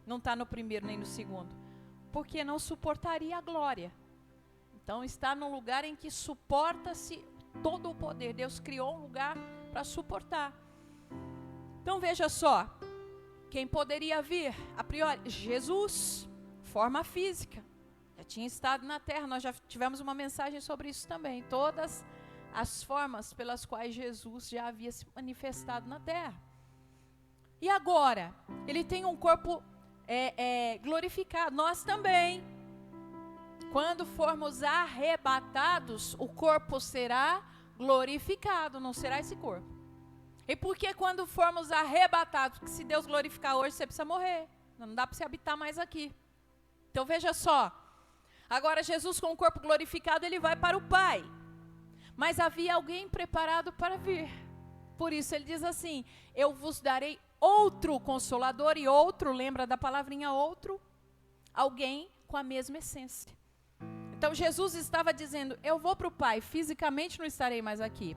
Não está no primeiro nem no segundo? Porque não suportaria a glória. Então está num lugar em que suporta-se todo o poder. Deus criou um lugar para suportar. Então veja só, quem poderia vir? A priori, Jesus, forma física. Já tinha estado na terra, nós já tivemos uma mensagem sobre isso também. Todas as formas pelas quais Jesus já havia se manifestado na terra. E agora, ele tem um corpo glorificado. Nós também. Quando formos arrebatados, o corpo será glorificado, não será esse corpo. E por que quando formos arrebatados? Porque se Deus glorificar hoje, você precisa morrer. Não dá para você habitar mais aqui. Então veja só. Agora Jesus com o corpo glorificado, ele vai para o Pai. Mas havia alguém preparado para vir. Por isso ele diz assim, eu vos darei outro Consolador, e outro, lembra da palavrinha outro? Alguém com a mesma essência. Então Jesus estava dizendo, eu vou para o Pai, fisicamente não estarei mais aqui.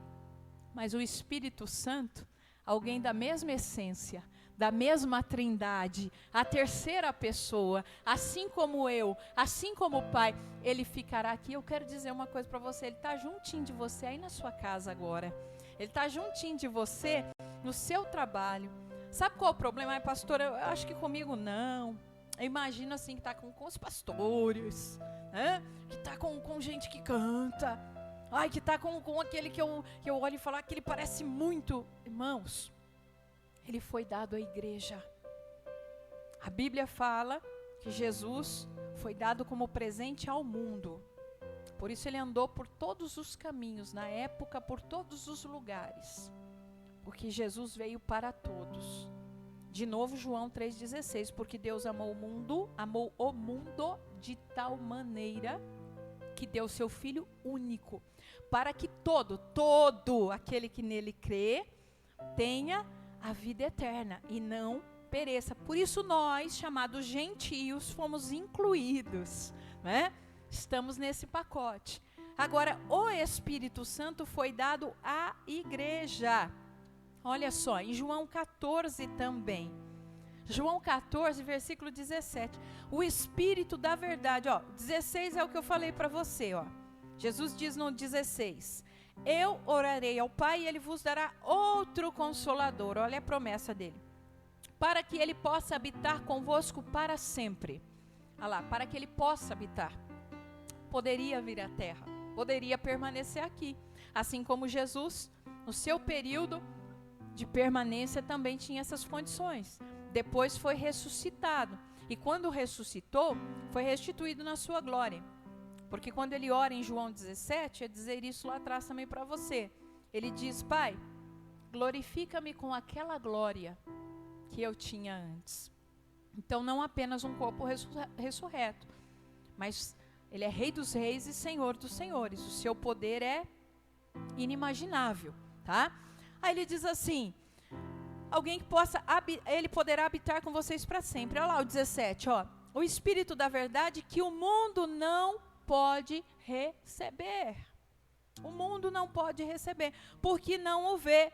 Mas o Espírito Santo, alguém da mesma essência, da mesma trindade, a terceira pessoa, assim como eu, assim como o Pai, ele ficará aqui. Eu quero dizer uma coisa para você, ele está juntinho de você aí na sua casa agora. Ele está juntinho de você no seu trabalho. Sabe qual é o problema? Ai, pastor, eu acho que comigo não. Eu imagino assim que está com os pastores, né? Que está com gente que canta. Ai, que está com aquele que eu olho e falo que ele parece muito. Irmãos, ele foi dado à igreja. A Bíblia fala que Jesus foi dado como presente ao mundo. Por isso ele andou por todos os caminhos, na época, por todos os lugares. Porque Jesus veio para todos. De novo, João 3,16, porque Deus amou o mundo de tal maneira que deu seu Filho único, para que todo aquele que nele crê, tenha a vida eterna e não pereça. Por isso nós, chamados gentios, fomos incluídos, né? Estamos nesse pacote. Agora, o Espírito Santo foi dado à igreja. Olha só, em João 14 também. João 14, versículo 17. O Espírito da verdade, 16 é o que eu falei para você, Jesus diz no 16. Eu orarei ao Pai e Ele vos dará outro Consolador. Olha a promessa dele. Para que Ele possa habitar convosco para sempre. Olha lá, para que Ele possa habitar. Poderia vir à terra, poderia permanecer aqui. Assim como Jesus, no seu período de permanência, também tinha essas condições. Depois foi ressuscitado. E quando ressuscitou, foi restituído na sua glória. Porque quando ele ora em João 17, é dizer isso lá atrás também para você. Ele diz, Pai, glorifica-me com aquela glória que eu tinha antes. Então não apenas um corpo ressurreto, mas ele é Rei dos Reis e Senhor dos Senhores. O seu poder é inimaginável, tá? Aí ele diz assim, alguém que ele poderá habitar com vocês para sempre. Olha lá o 17, o Espírito da verdade que o mundo não pode receber. O mundo não pode receber, porque não o vê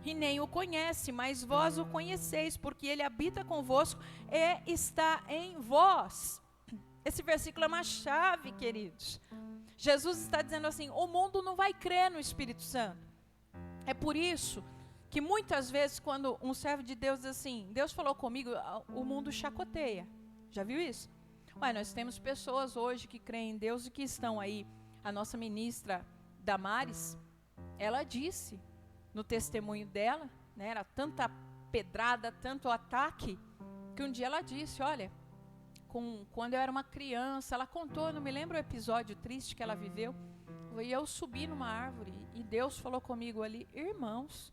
e nem o conhece, mas vós o conheceis, porque ele habita convosco e está em vós. Esse versículo é uma chave, queridos. Jesus está dizendo assim, o mundo não vai crer no Espírito Santo. É por isso que muitas vezes quando um servo de Deus diz assim, Deus falou comigo, o mundo chacoteia. Já viu isso? Nós temos pessoas hoje que creem em Deus e que estão aí. A nossa ministra Damares, ela disse no testemunho dela, né, era tanta pedrada, tanto ataque, que um dia ela disse, olha, quando eu era uma criança, ela contou, não me lembro o episódio triste que ela viveu, e eu subi numa árvore e Deus falou comigo ali, irmãos,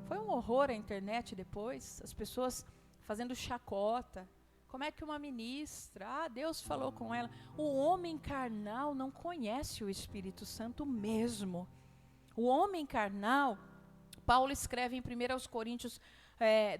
foi um horror a internet depois, as pessoas fazendo chacota, como é que uma ministra, Deus falou com ela, o homem carnal não conhece o Espírito Santo mesmo, o homem carnal, Paulo escreve em 1 Coríntios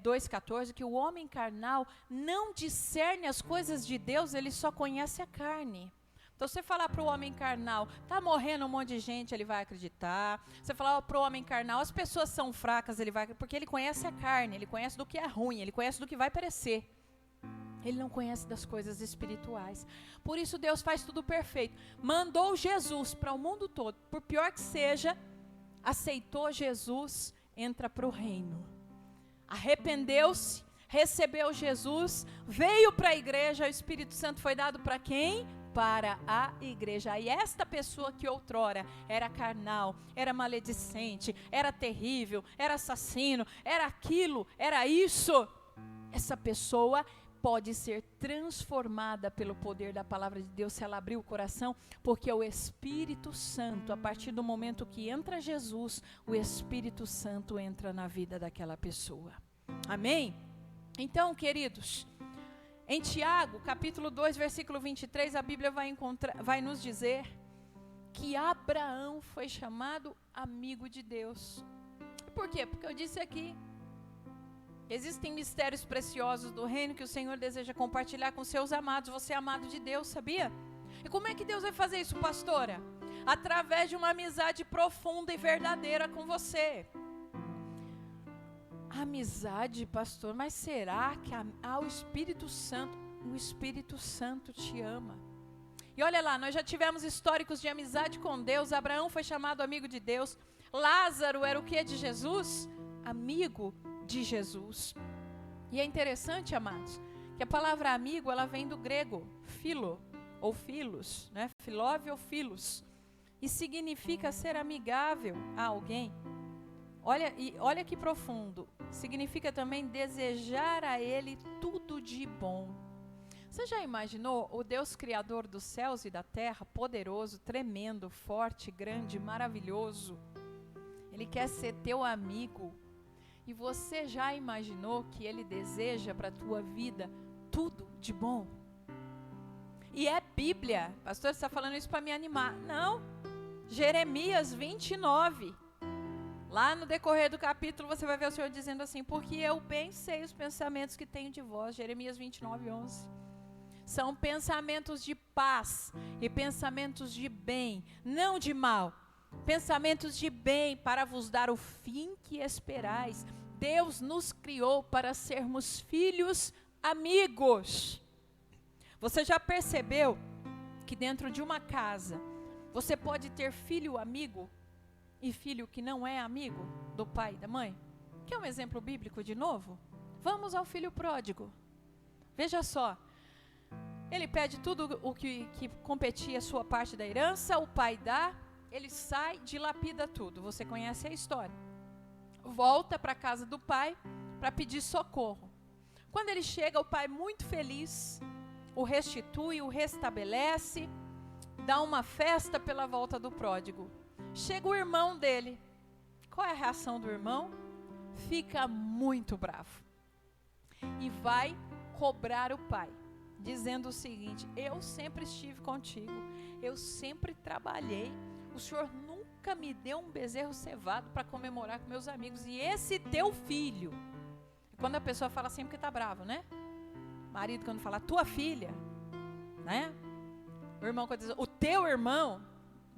2,14, que o homem carnal não discerne as coisas de Deus, ele só conhece a carne. Então, você falar para o homem carnal, está morrendo um monte de gente, ele vai acreditar. Você falar para o homem carnal, as pessoas são fracas, ele vai, porque ele conhece a carne, ele conhece do que é ruim, ele conhece do que vai perecer. Ele não conhece das coisas espirituais. Por isso Deus faz tudo perfeito. Mandou Jesus para o mundo todo. Por pior que seja, aceitou Jesus, entra para o reino. Arrependeu-se, recebeu Jesus, veio para a igreja. O Espírito Santo foi dado para quem? Para a igreja. E esta pessoa que outrora era carnal, era maledicente, era terrível, era assassino, era aquilo, era isso. Essa pessoa pode ser transformada pelo poder da palavra de Deus se ela abrir o coração, porque o Espírito Santo, a partir do momento que entra Jesus, o Espírito Santo entra na vida daquela pessoa. Amém? Então, queridos, em Tiago, capítulo 2, versículo 23, a Bíblia vai nos dizer que Abraão foi chamado amigo de Deus. Por quê? Porque eu disse aqui, existem mistérios preciosos do reino que o Senhor deseja compartilhar com seus amados. Você é amado de Deus, sabia? E como é que Deus vai fazer isso, pastora? Através de uma amizade profunda e verdadeira com você. Amizade, pastor, mas será que o Espírito Santo te ama? E olha lá, nós já tivemos históricos de amizade com Deus. Abraão foi chamado amigo de Deus. Lázaro era o que de Jesus? Amigo de Jesus. E é interessante, amados, que a palavra amigo, ela vem do grego philo ou philos, né? Philove ou philos, e significa ser amigável a alguém. Olha que profundo. Significa também desejar a ele tudo de bom. Você já imaginou o Deus criador dos céus e da terra, poderoso, tremendo, forte, grande, maravilhoso? Ele quer ser teu amigo. E você já imaginou que Ele deseja para a tua vida tudo de bom? E é Bíblia. Pastor, você está falando isso para me animar. Não. Jeremias 29. Lá no decorrer do capítulo você vai ver o Senhor dizendo assim: porque eu bem sei os pensamentos que tenho de vós. Jeremias 29, 11. São pensamentos de paz e pensamentos de bem, não de mal. Pensamentos de bem para vos dar o fim que esperais. Deus nos criou para sermos filhos amigos. Você já percebeu que dentro de uma casa você pode ter filho amigo e filho que não é amigo do pai e da mãe? Quer um exemplo bíblico de novo? Vamos ao filho pródigo. Veja só. Ele pede tudo o que competia a sua parte da herança, o pai dá. Ele sai, dilapida tudo. Você conhece a história. Volta para a casa do pai para pedir socorro. Quando ele chega, o pai muito feliz o restitui, o restabelece, dá uma festa pela volta do pródigo. Chega o irmão dele. Qual é a reação do irmão? Fica muito bravo. E vai cobrar o pai, dizendo o seguinte: eu sempre estive contigo, eu sempre trabalhei. O Senhor nunca me deu um bezerro cevado para comemorar com meus amigos. E esse teu filho, quando a pessoa fala assim porque está bravo, né? Marido quando fala tua filha, né? O irmão quando diz o teu irmão,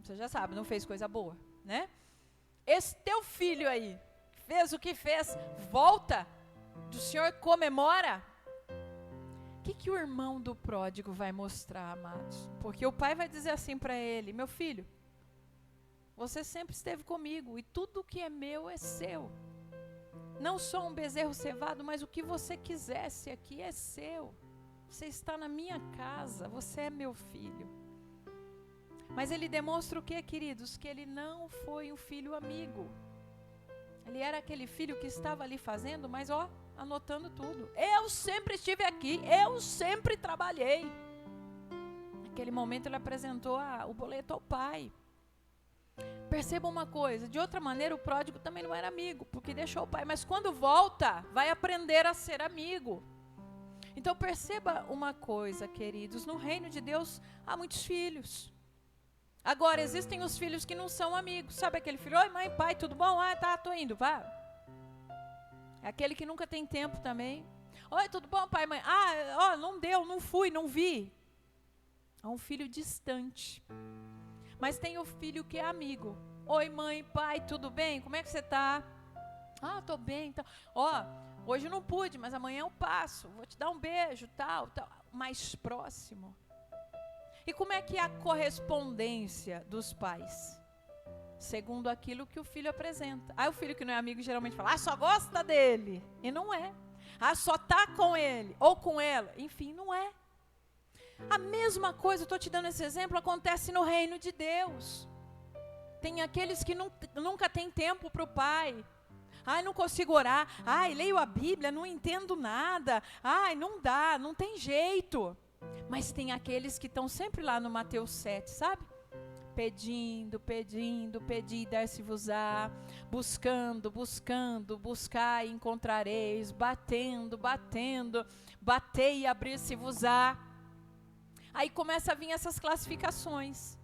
você já sabe, não fez coisa boa, né? Esse teu filho aí, fez o que fez, volta, do Senhor comemora. O que o irmão do pródigo vai mostrar, amados? Porque o pai vai dizer assim para ele: meu filho, você sempre esteve comigo e tudo que é meu é seu. Não só um bezerro cevado, mas o que você quisesse aqui é seu. Você está na minha casa, você é meu filho. Mas ele demonstra o que, queridos? Que ele não foi um filho amigo. Ele era aquele filho que estava ali fazendo, mas anotando tudo. Eu sempre estive aqui, eu sempre trabalhei. Naquele momento ele apresentou o boleto ao pai. Perceba uma coisa, de outra maneira o pródigo também não era amigo, porque deixou o pai, mas quando volta, vai aprender a ser amigo. Então perceba uma coisa, queridos, no reino de Deus há muitos filhos. Agora, existem os filhos que não são amigos. Sabe aquele filho: oi mãe, pai, tudo bom? Tô indo, vá. É aquele que nunca tem tempo também. Oi, tudo bom, pai, mãe? Não deu, não fui, não vi. É um filho distante. Mas tem o filho que é amigo. Oi, mãe, pai, tudo bem? Como é que você está? Tô bem. Então. Hoje eu não pude, mas amanhã eu passo, vou te dar um beijo, tal, mais próximo. E como é que é a correspondência dos pais? Segundo aquilo que o filho apresenta. Aí o filho que não é amigo geralmente fala, só gosta dele. E não é. Só tá com ele, ou com ela. Enfim, não é. A mesma coisa, eu estou te dando esse exemplo, acontece no reino de Deus. Tem aqueles que nunca têm tempo para o pai. Não consigo orar. Leio a Bíblia, não entendo nada. Não dá, não tem jeito. Mas tem aqueles que estão sempre lá no Mateus 7, sabe? Pedindo, pedi, dar-se-vos-á. Buscando, buscar e encontrareis. Batendo, batei e abrir-se-vos-á. Aí começa a vir essas classificações.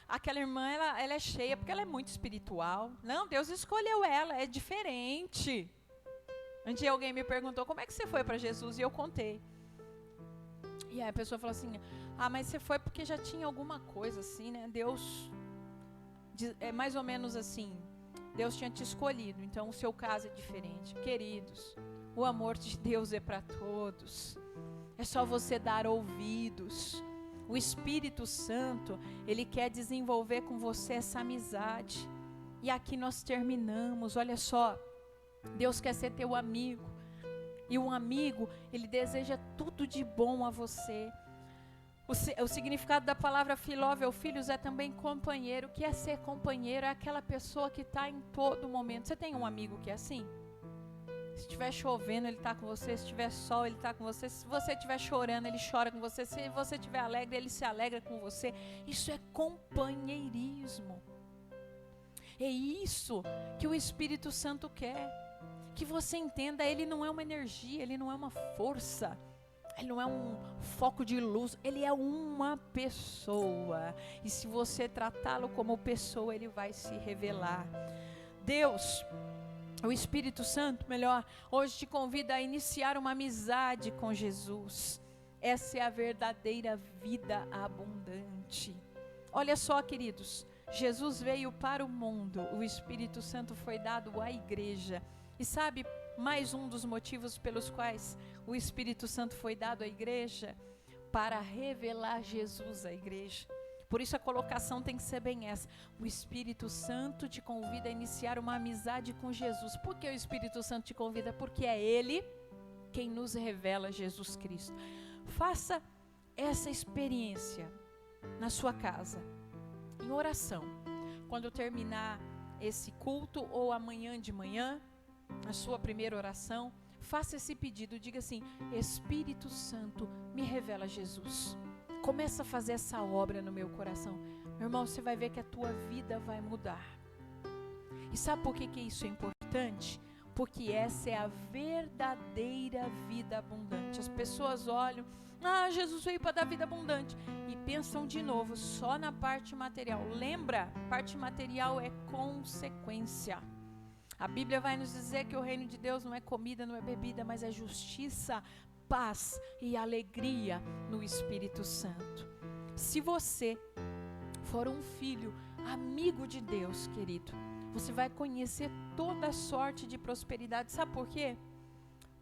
Aquela irmã, ela é cheia porque ela é muito espiritual. Não, Deus escolheu ela, é diferente. Um dia alguém me perguntou, como é que você foi para Jesus? E eu contei. E aí a pessoa falou assim, mas você foi porque já tinha alguma coisa assim, né? Deus, é mais ou menos assim, Deus tinha te escolhido, então o seu caso é diferente. Queridos, o amor de Deus é para todos. É só você dar ouvidos. O Espírito Santo, Ele quer desenvolver com você essa amizade. E aqui nós terminamos, olha só. Deus quer ser teu amigo. E um amigo, ele deseja tudo de bom a você. O significado da palavra filóvel, filhos, é também companheiro. O que é ser companheiro? É aquela pessoa que está em todo momento. Você tem um amigo que é assim? Se estiver chovendo, ele está com você. Se estiver sol, ele está com você. Se você estiver chorando, ele chora com você. Se você estiver alegre, ele se alegra com você. Isso é companheirismo. É isso que o Espírito Santo quer. Que você entenda, ele não é uma energia, ele não é uma força. Ele não é um foco de luz. Ele é uma pessoa. E se você tratá-lo como pessoa, ele vai se revelar. Deus... O Espírito Santo, melhor, hoje te convida a iniciar uma amizade com Jesus. Essa é a verdadeira vida abundante. Olha só, queridos, Jesus veio para o mundo, o Espírito Santo foi dado à igreja. E sabe mais um dos motivos pelos quais o Espírito Santo foi dado à igreja? Para revelar Jesus à igreja. Por isso a colocação tem que ser bem essa. O Espírito Santo te convida a iniciar uma amizade com Jesus. Por que o Espírito Santo te convida? Porque é Ele quem nos revela Jesus Cristo. Faça essa experiência na sua casa, em oração. Quando terminar esse culto ou amanhã de manhã, a sua primeira oração, faça esse pedido, diga assim: Espírito Santo, me revela Jesus. Começa a fazer essa obra no meu coração. Meu irmão, você vai ver que a tua vida vai mudar. E sabe por que isso é importante? Porque essa é a verdadeira vida abundante. As pessoas olham, Jesus veio para dar vida abundante. E pensam de novo só na parte material. Lembra, parte material é consequência. A Bíblia vai nos dizer que o reino de Deus não é comida, não é bebida, mas é justiça, paz e alegria no Espírito Santo. Se você for um filho amigo de Deus, querido, você vai conhecer toda sorte de prosperidade. Sabe por quê?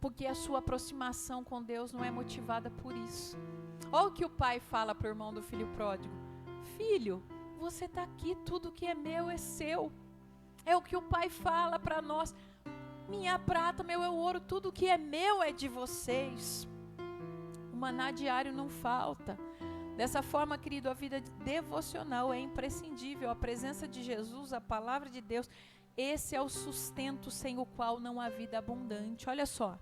Porque a sua aproximação com Deus não é motivada por isso. Olha o que o pai fala para o irmão do filho pródigo: filho, você está aqui, tudo que é meu é seu. É o que o pai fala para nós. Minha prata, meu é o ouro, tudo que é meu é de vocês. O maná diário não falta. Dessa forma, querido, a vida devocional é imprescindível. A presença de Jesus, a palavra de Deus, esse é o sustento sem o qual não há vida abundante. Olha só,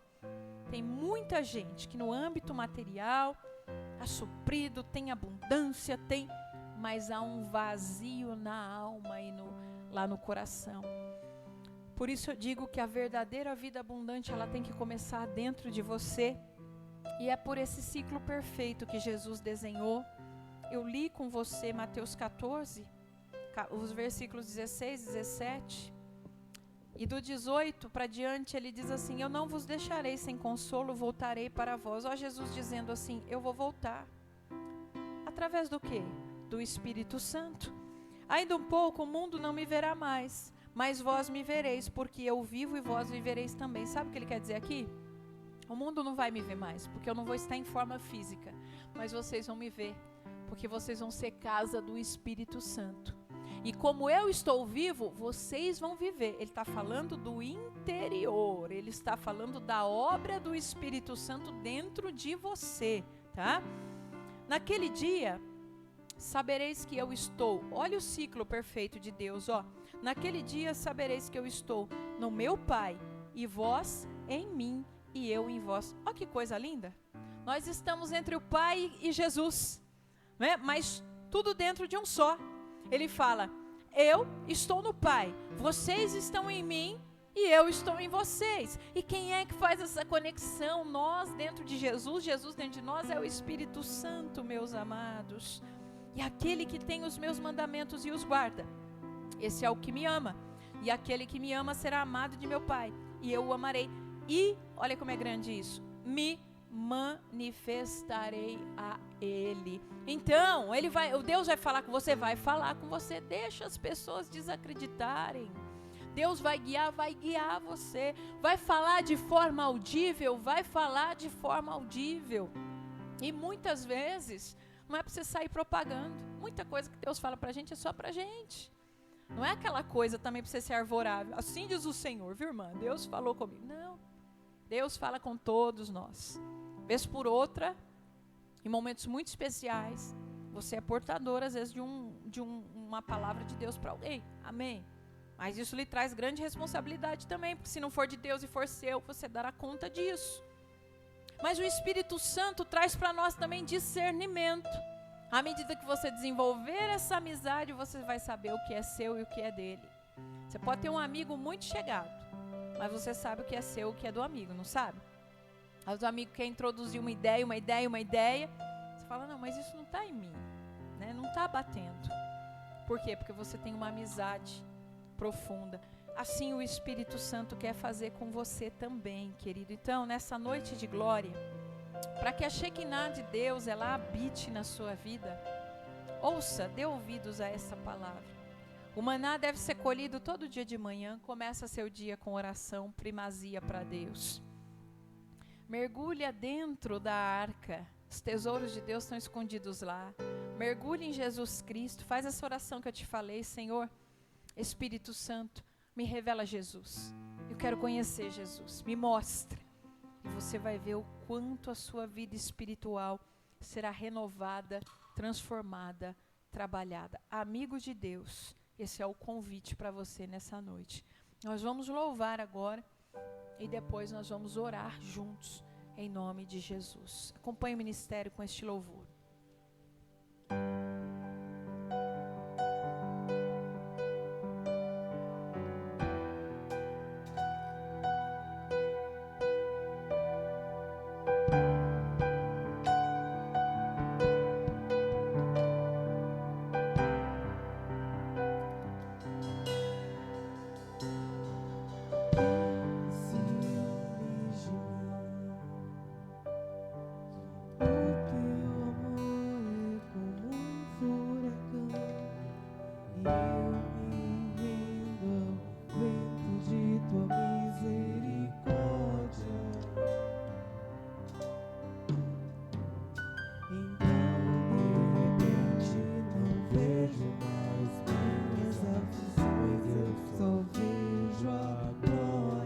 tem muita gente que no âmbito material está suprido, tem abundância, mas há um vazio na alma e lá no coração. Por isso eu digo que a verdadeira vida abundante, ela tem que começar dentro de você. E é por esse ciclo perfeito que Jesus desenhou. Eu li com você Mateus 14, os versículos 16, 17. E do 18 para diante ele diz assim: eu não vos deixarei sem consolo, voltarei para vós. Ó, Jesus dizendo assim: eu vou voltar. Através do quê? Do Espírito Santo. Ainda um pouco o mundo não me verá mais, mas vós me vereis, porque eu vivo e vós vivereis também. Sabe o que ele quer dizer aqui? O mundo não vai me ver mais, porque eu não vou estar em forma física, mas vocês vão me ver, porque vocês vão ser casa do Espírito Santo. E como eu estou vivo, vocês vão viver. Ele está falando do interior, ele está falando da obra do Espírito Santo dentro de você, tá? Naquele dia, sabereis que eu estou. Olha o ciclo perfeito de Deus, ó. Naquele dia sabereis que eu estou no meu Pai, e vós em mim, e eu em vós. Olha que coisa linda. Nós estamos entre o Pai e Jesus, né? Mas tudo dentro de um só. Ele fala, eu estou no Pai, vocês estão em mim e eu estou em vocês. E quem é que faz essa conexão? Nós dentro de Jesus, Jesus dentro de nós é o Espírito Santo, meus amados. E aquele que tem os meus mandamentos e os guarda, esse é o que me ama. E aquele que me ama será amado de meu Pai, e eu o amarei. E, olha como é grande isso, me manifestarei a Ele. Então, o Deus vai falar com você, deixa as pessoas desacreditarem. Deus vai guiar você. Vai falar de forma audível, E muitas vezes, não é para você sair propagando. Muita coisa que Deus fala pra gente é só pra gente. Não é aquela coisa também para você ser arvorável. Assim diz o Senhor, viu, irmã? Deus falou comigo. Não. Deus fala com todos nós. Vez por outra, em momentos muito especiais, você é portador, às vezes, de uma palavra de Deus para alguém. Amém? Mas isso lhe traz grande responsabilidade também, porque se não for de Deus e for seu, você dará conta disso. Mas o Espírito Santo traz para nós também discernimento. À medida que você desenvolver essa amizade, você vai saber o que é seu e o que é dele. Você pode ter um amigo muito chegado, mas você sabe o que é seu e o que é do amigo, não sabe? Aí o amigo quer introduzir uma ideia. Você fala, não, mas isso não está em mim, né? Não está batendo. Por quê? Porque você tem uma amizade profunda. Assim o Espírito Santo quer fazer com você também, querido. Então, nessa noite de glória, para que a Shekinah de Deus, ela habite na sua vida, ouça, dê ouvidos a essa palavra. O maná deve ser colhido todo dia de manhã. Começa seu dia com oração, primazia para Deus. Mergulha dentro da arca. Os tesouros de Deus estão escondidos lá. Mergulhe em Jesus Cristo. Faz essa oração que eu te falei. Senhor, Espírito Santo, me revela Jesus. Eu quero conhecer Jesus. Me mostra. E você vai ver o quanto a sua vida espiritual será renovada, transformada, trabalhada. Amigo de Deus, esse é o convite para você nessa noite. Nós vamos louvar agora. E depois nós vamos orar juntos, em nome de Jesus. Acompanhe o ministério com este louvor. Só vejo a glória.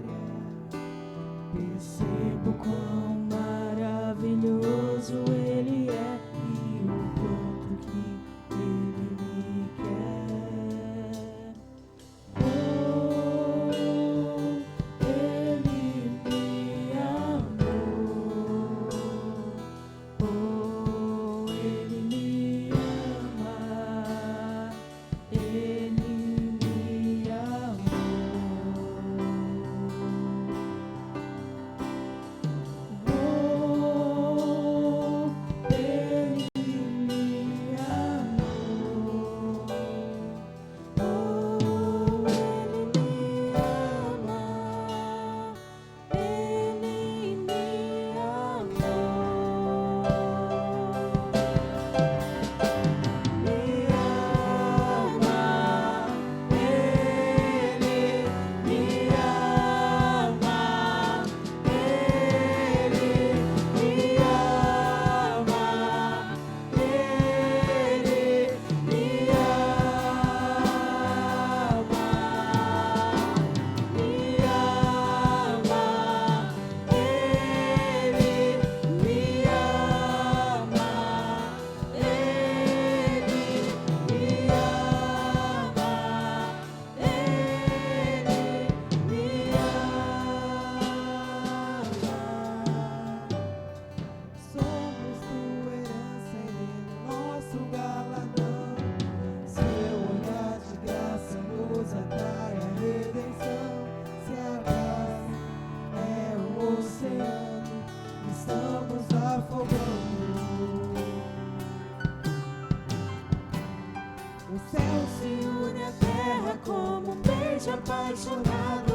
ardente, apaixonado.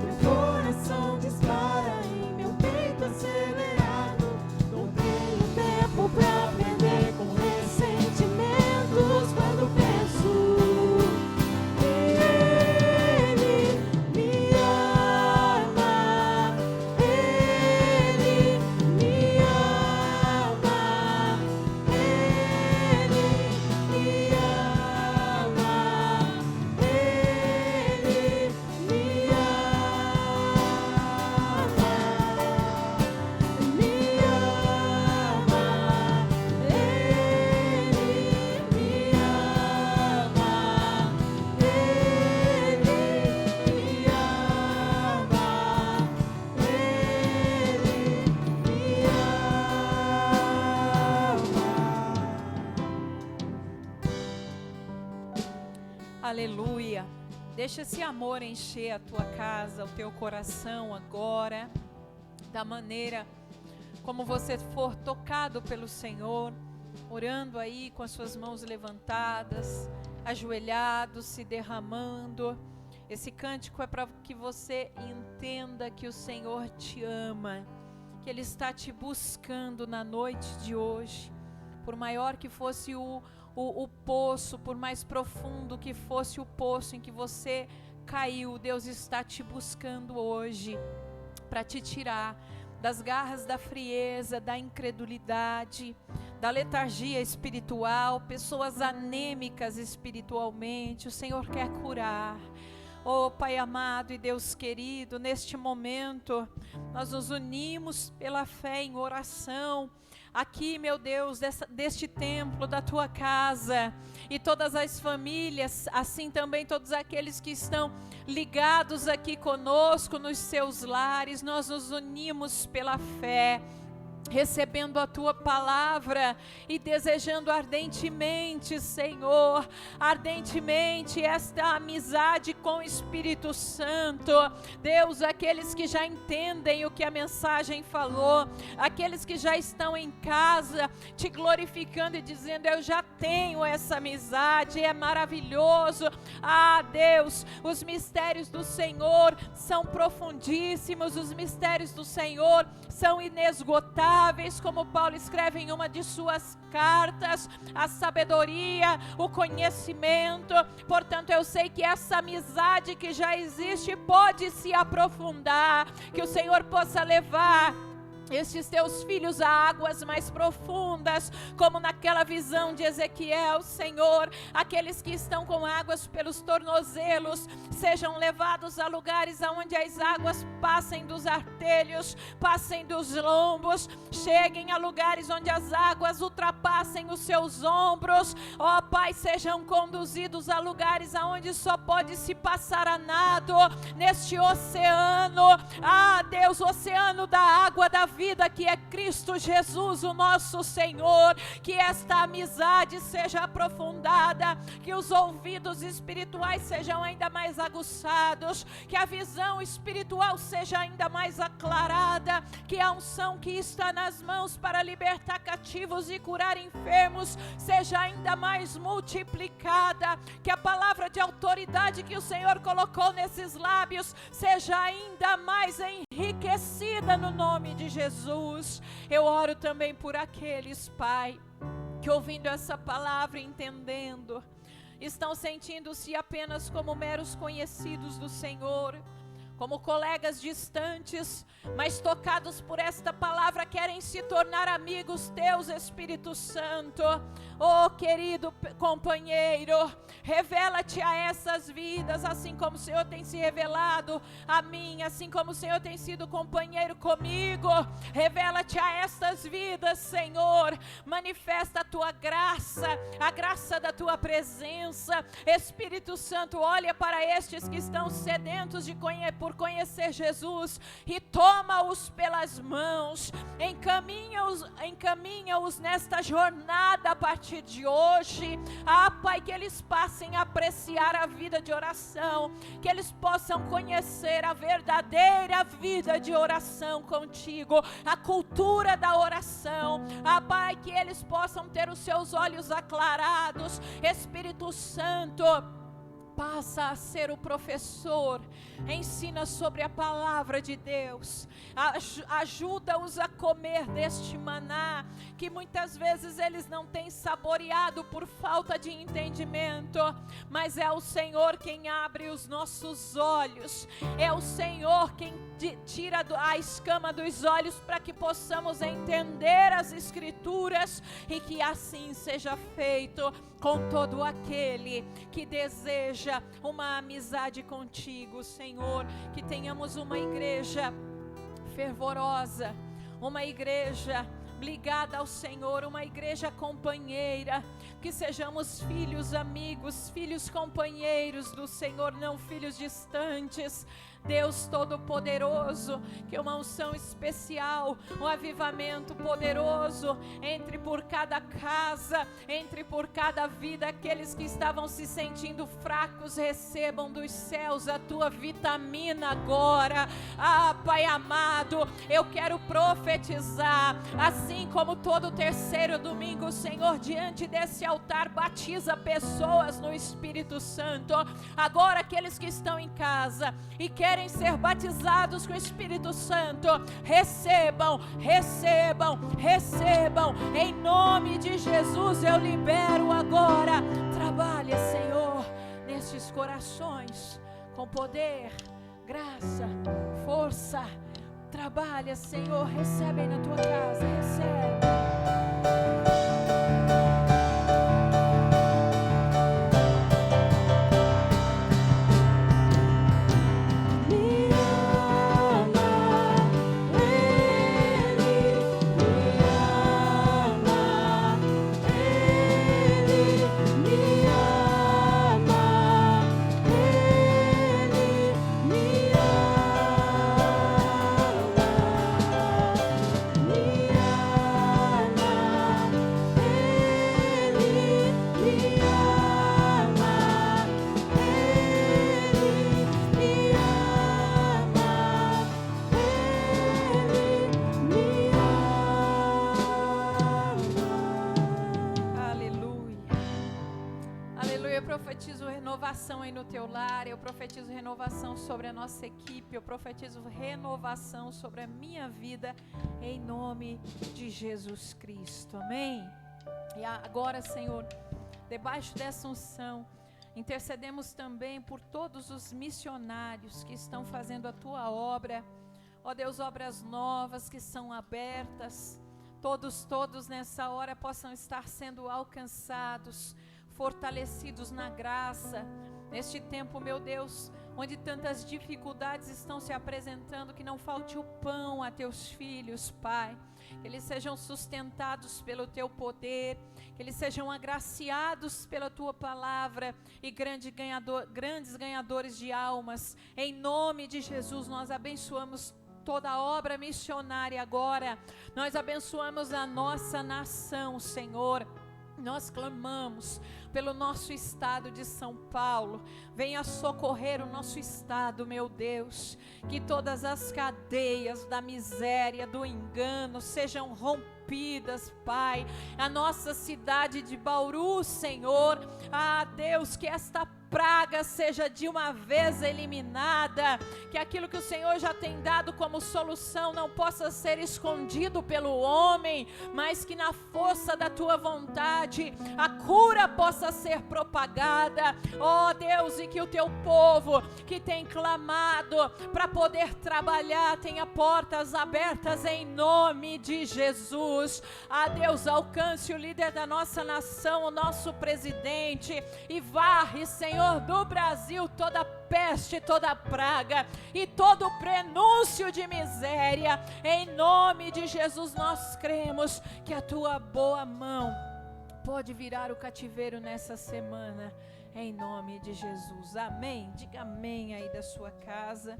Meu coração dispara em meu peito acelerado. Não tenho tempo pra perder com ressentimentos quando penso que Ele me ama. Ele me ama. Ele me ama. Ele me Aleluia. Deixa esse amor encher a tua casa, o teu coração agora, da maneira como você for tocado pelo Senhor, orando aí com as suas mãos levantadas, ajoelhado, se derramando. Esse cântico é para que você entenda que o Senhor te ama, que Ele está te buscando na noite de hoje. Por maior que fosse o poço, por mais profundo que fosse o poço em que você caiu, Deus está te buscando hoje para te tirar das garras da frieza, da incredulidade, da letargia espiritual, pessoas anêmicas espiritualmente. O Senhor quer curar. Oh Pai amado e Deus querido, neste momento nós nos unimos pela fé em oração aqui, meu Deus, deste templo, da tua casa, e todas as famílias, assim também todos aqueles que estão ligados aqui conosco nos seus lares. Nós nos unimos pela fé, recebendo a tua palavra e desejando ardentemente, Senhor, ardentemente esta amizade com o Espírito Santo. Deus, aqueles que já entendem o que a mensagem falou, aqueles que já estão em casa te glorificando e dizendo: eu já tenho essa amizade, é maravilhoso. Ah, Deus, os mistérios do Senhor são profundíssimos, os mistérios do Senhor são inesgotáveis, como Paulo escreve em uma de suas cartas, a sabedoria, o conhecimento. Portanto, eu sei que essa amizade que já existe pode se aprofundar, que o Senhor possa levar estes teus filhos a águas mais profundas, como naquela visão de Ezequiel, Senhor. Aqueles que estão com águas pelos tornozelos sejam levados a lugares onde as águas passem dos artelhos, passem dos lombos, cheguem a lugares onde as águas ultrapassem os seus ombros. Ó Pai, sejam conduzidos a lugares onde só pode se passar a nado, neste oceano. Ah, Deus, o oceano da água da vida, que é Cristo Jesus, o nosso Senhor. Que esta amizade seja aprofundada, que os ouvidos espirituais sejam ainda mais aguçados, que a visão espiritual seja ainda mais aclarada, que a unção que está nas mãos para libertar cativos e curar enfermos seja ainda mais multiplicada, que a palavra de autoridade que o Senhor colocou nesses lábios seja ainda mais enriquecida no nome de Jesus. Eu oro também por aqueles, Pai, que ouvindo essa palavra, entendendo, estão sentindo-se apenas como meros conhecidos do Senhor, como colegas distantes, mas tocados por esta palavra, querem se tornar amigos teus, Espírito Santo. Oh, querido companheiro, revela-te a essas vidas, assim como o Senhor tem se revelado a mim, assim como o Senhor tem sido companheiro comigo. Revela-te a estas vidas, Senhor. Manifesta a tua graça, a graça da tua presença. Espírito Santo, olha para estes que estão sedentos por conhecer Jesus e toma-os pelas mãos, encaminha-os nesta jornada a partir de hoje. Ah, Pai, que eles passem a apreciar a vida de oração, que eles possam conhecer a verdadeira vida de oração contigo, a cultura da oração. Ah, Pai, que eles possam ter os seus olhos aclarados. Espírito Santo, Passa a ser o professor, ensina sobre a palavra de Deus, ajuda-os a comer deste maná, que muitas vezes eles não têm saboreado por falta de entendimento, mas é o Senhor quem abre os nossos olhos, é o Senhor quem tira a escama dos olhos para que possamos entender as Escrituras, e que assim seja feito com todo aquele que deseja uma amizade contigo, Senhor. Que tenhamos uma igreja fervorosa, uma igreja ligada ao Senhor, uma igreja companheira, que sejamos filhos amigos, filhos companheiros do Senhor, não filhos distantes. Deus Todo-Poderoso, que uma unção especial, um avivamento poderoso entre por cada casa, entre por cada vida. Aqueles que estavam se sentindo fracos, recebam dos céus a tua vitamina agora. Pai amado, eu quero profetizar, assim como todo terceiro domingo, Senhor, diante desse altar, batiza pessoas no Espírito Santo. Agora aqueles que estão em casa e querem ser batizados com o Espírito Santo, recebam, recebam, recebam, em nome de Jesus. Eu libero agora. Trabalha, Senhor, nesses corações com poder, graça, força. Trabalha, Senhor, recebe aí na tua casa, recebe. Renovação aí no teu lar, eu profetizo renovação sobre a nossa equipe, eu profetizo renovação sobre a minha vida, em nome de Jesus Cristo, amém? E agora, Senhor, debaixo dessa unção, intercedemos também por todos os missionários que estão fazendo a tua obra, ó Deus, obras novas que são abertas, todos nessa hora possam estar sendo alcançados, fortalecidos na graça, neste tempo, meu Deus, onde tantas dificuldades estão se apresentando, que não falte o pão a teus filhos, Pai, que eles sejam sustentados pelo teu poder, que eles sejam agraciados pela tua palavra e grandes ganhadores de almas. Em nome de Jesus, nós abençoamos toda a obra missionária agora, nós abençoamos a nossa nação, Senhor. Nós clamamos pelo nosso estado de São Paulo, venha socorrer o nosso estado, meu Deus, que todas as cadeias da miséria, do engano sejam rompidas, Pai, a nossa cidade de Bauru, Senhor, Deus, que esta praga seja de uma vez eliminada, que aquilo que o Senhor já tem dado como solução não possa ser escondido pelo homem, mas que na força da tua vontade a cura possa ser propagada, ó Deus, e que o teu povo que tem clamado para poder trabalhar tenha portas abertas em nome de Jesus. Deus, alcance o líder da nossa nação, o nosso presidente, e varre, Senhor, do Brasil toda peste, toda praga e todo prenúncio de miséria. Em nome de Jesus nós cremos que a tua boa mão pode virar o cativeiro nessa semana, em nome de Jesus, amém. Diga amém aí da sua casa.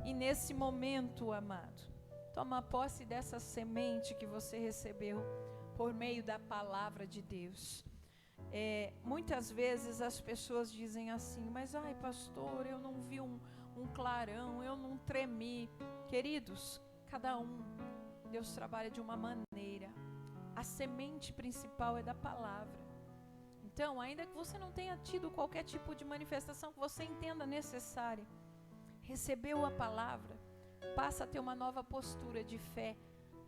E nesse momento, amado, toma posse dessa semente que você recebeu por meio da palavra de Deus. Muitas vezes as pessoas dizem assim, mas ai pastor, eu não vi um clarão, eu não tremi. Queridos, cada um, Deus trabalha de uma maneira. A semente principal é da palavra. Então, ainda que você não tenha tido qualquer tipo de manifestação que você entenda necessária, recebeu a palavra, passa a ter uma nova postura de fé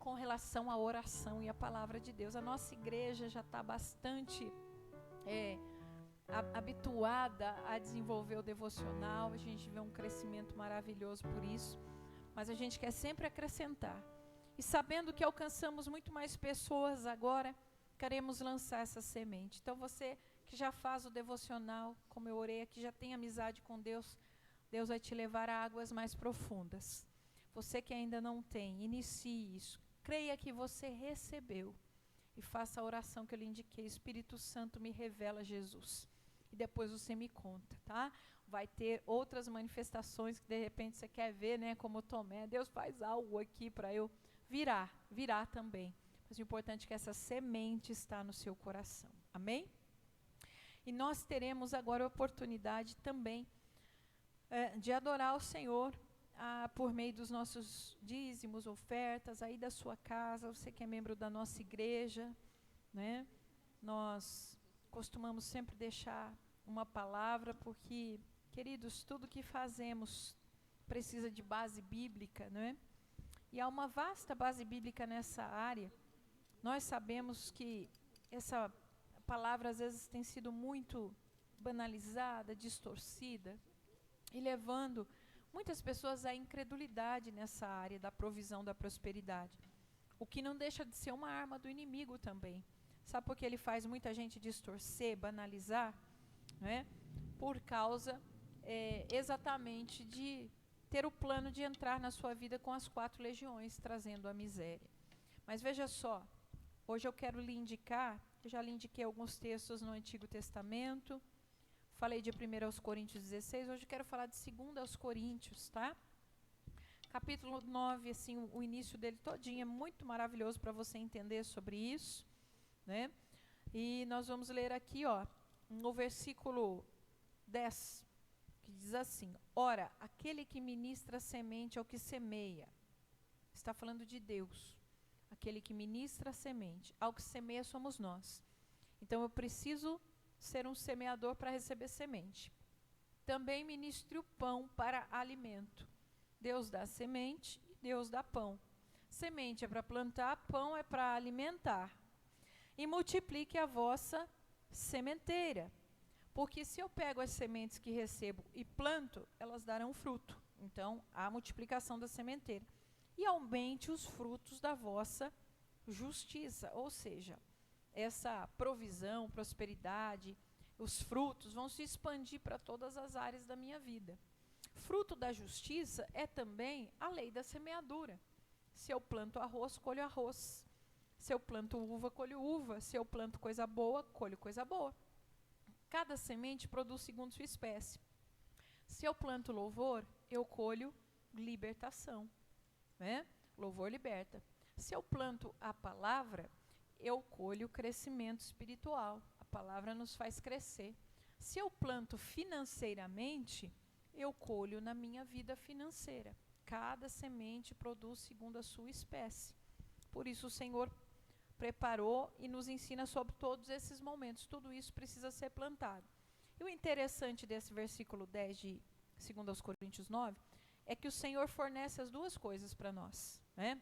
com relação à oração e à palavra de Deus. A nossa igreja já está bastante habituada a desenvolver o devocional, a gente vê um crescimento maravilhoso por isso, mas a gente quer sempre acrescentar. E sabendo que alcançamos muito mais pessoas agora, queremos lançar essa semente. Então você que já faz o devocional, como eu orei aqui, já tem amizade com Deus, Deus vai te levar a águas mais profundas. Você que ainda não tem, inicie isso. Creia que você recebeu e faça a oração que eu lhe indiquei. Espírito Santo, me revela Jesus. E depois você me conta, tá? Vai ter outras manifestações que de repente você quer ver, né? Como Tomé, Deus faz algo aqui para eu virá também. Mas o importante é que essa semente está no seu coração. Amém? E nós teremos agora a oportunidade também de adorar o Senhor por meio dos nossos dízimos, ofertas, aí da sua casa, você que é membro da nossa igreja, né? Nós costumamos sempre deixar uma palavra, porque, queridos, tudo que fazemos precisa de base bíblica, né? E há uma vasta base bíblica nessa área. Nós sabemos que essa palavra às vezes tem sido muito banalizada, distorcida, e levando muitas pessoas à incredulidade nessa área da provisão da prosperidade. O que não deixa de ser uma arma do inimigo também. Sabe por que ele faz muita gente distorcer, banalizar? Né? Por causa exatamente de ter o plano de entrar na sua vida com as 4 legiões, trazendo a miséria. Mas veja só, hoje eu quero lhe indicar, eu já lhe indiquei alguns textos no Antigo Testamento, falei de 1 Coríntios 16, hoje eu quero falar de 2 Coríntios, tá? Capítulo 9, assim, o início dele todinho é muito maravilhoso para você entender sobre isso, né? E nós vamos ler aqui, ó, no versículo 10, que diz assim: ora, aquele que ministra semente ao que semeia, está falando de Deus, aquele que ministra semente, ao que semeia somos nós. Então eu preciso ser um semeador para receber semente. Também ministre o pão para alimento. Deus dá semente e Deus dá pão. Semente é para plantar, pão é para alimentar. E multiplique a vossa sementeira. Porque se eu pego as sementes que recebo e planto, elas darão fruto. Então, há multiplicação da sementeira. E aumente os frutos da vossa justiça. Ou seja, essa provisão, prosperidade, os frutos vão se expandir para todas as áreas da minha vida. Fruto da justiça é também a lei da semeadura. Se eu planto arroz, colho arroz. Se eu planto uva, colho uva. Se eu planto coisa boa, colho coisa boa. Cada semente produz segundo sua espécie. Se eu planto louvor, eu colho libertação, né? Louvor liberta. Se eu planto a palavra, eu colho crescimento espiritual. A palavra nos faz crescer. Se eu planto financeiramente, eu colho na minha vida financeira. Cada semente produz segundo a sua espécie. Por isso o Senhor preparou e nos ensina sobre todos esses momentos. Tudo isso precisa ser plantado. E o interessante desse versículo 10 de 2 Coríntios 9 é que o Senhor fornece as duas coisas para nós, né?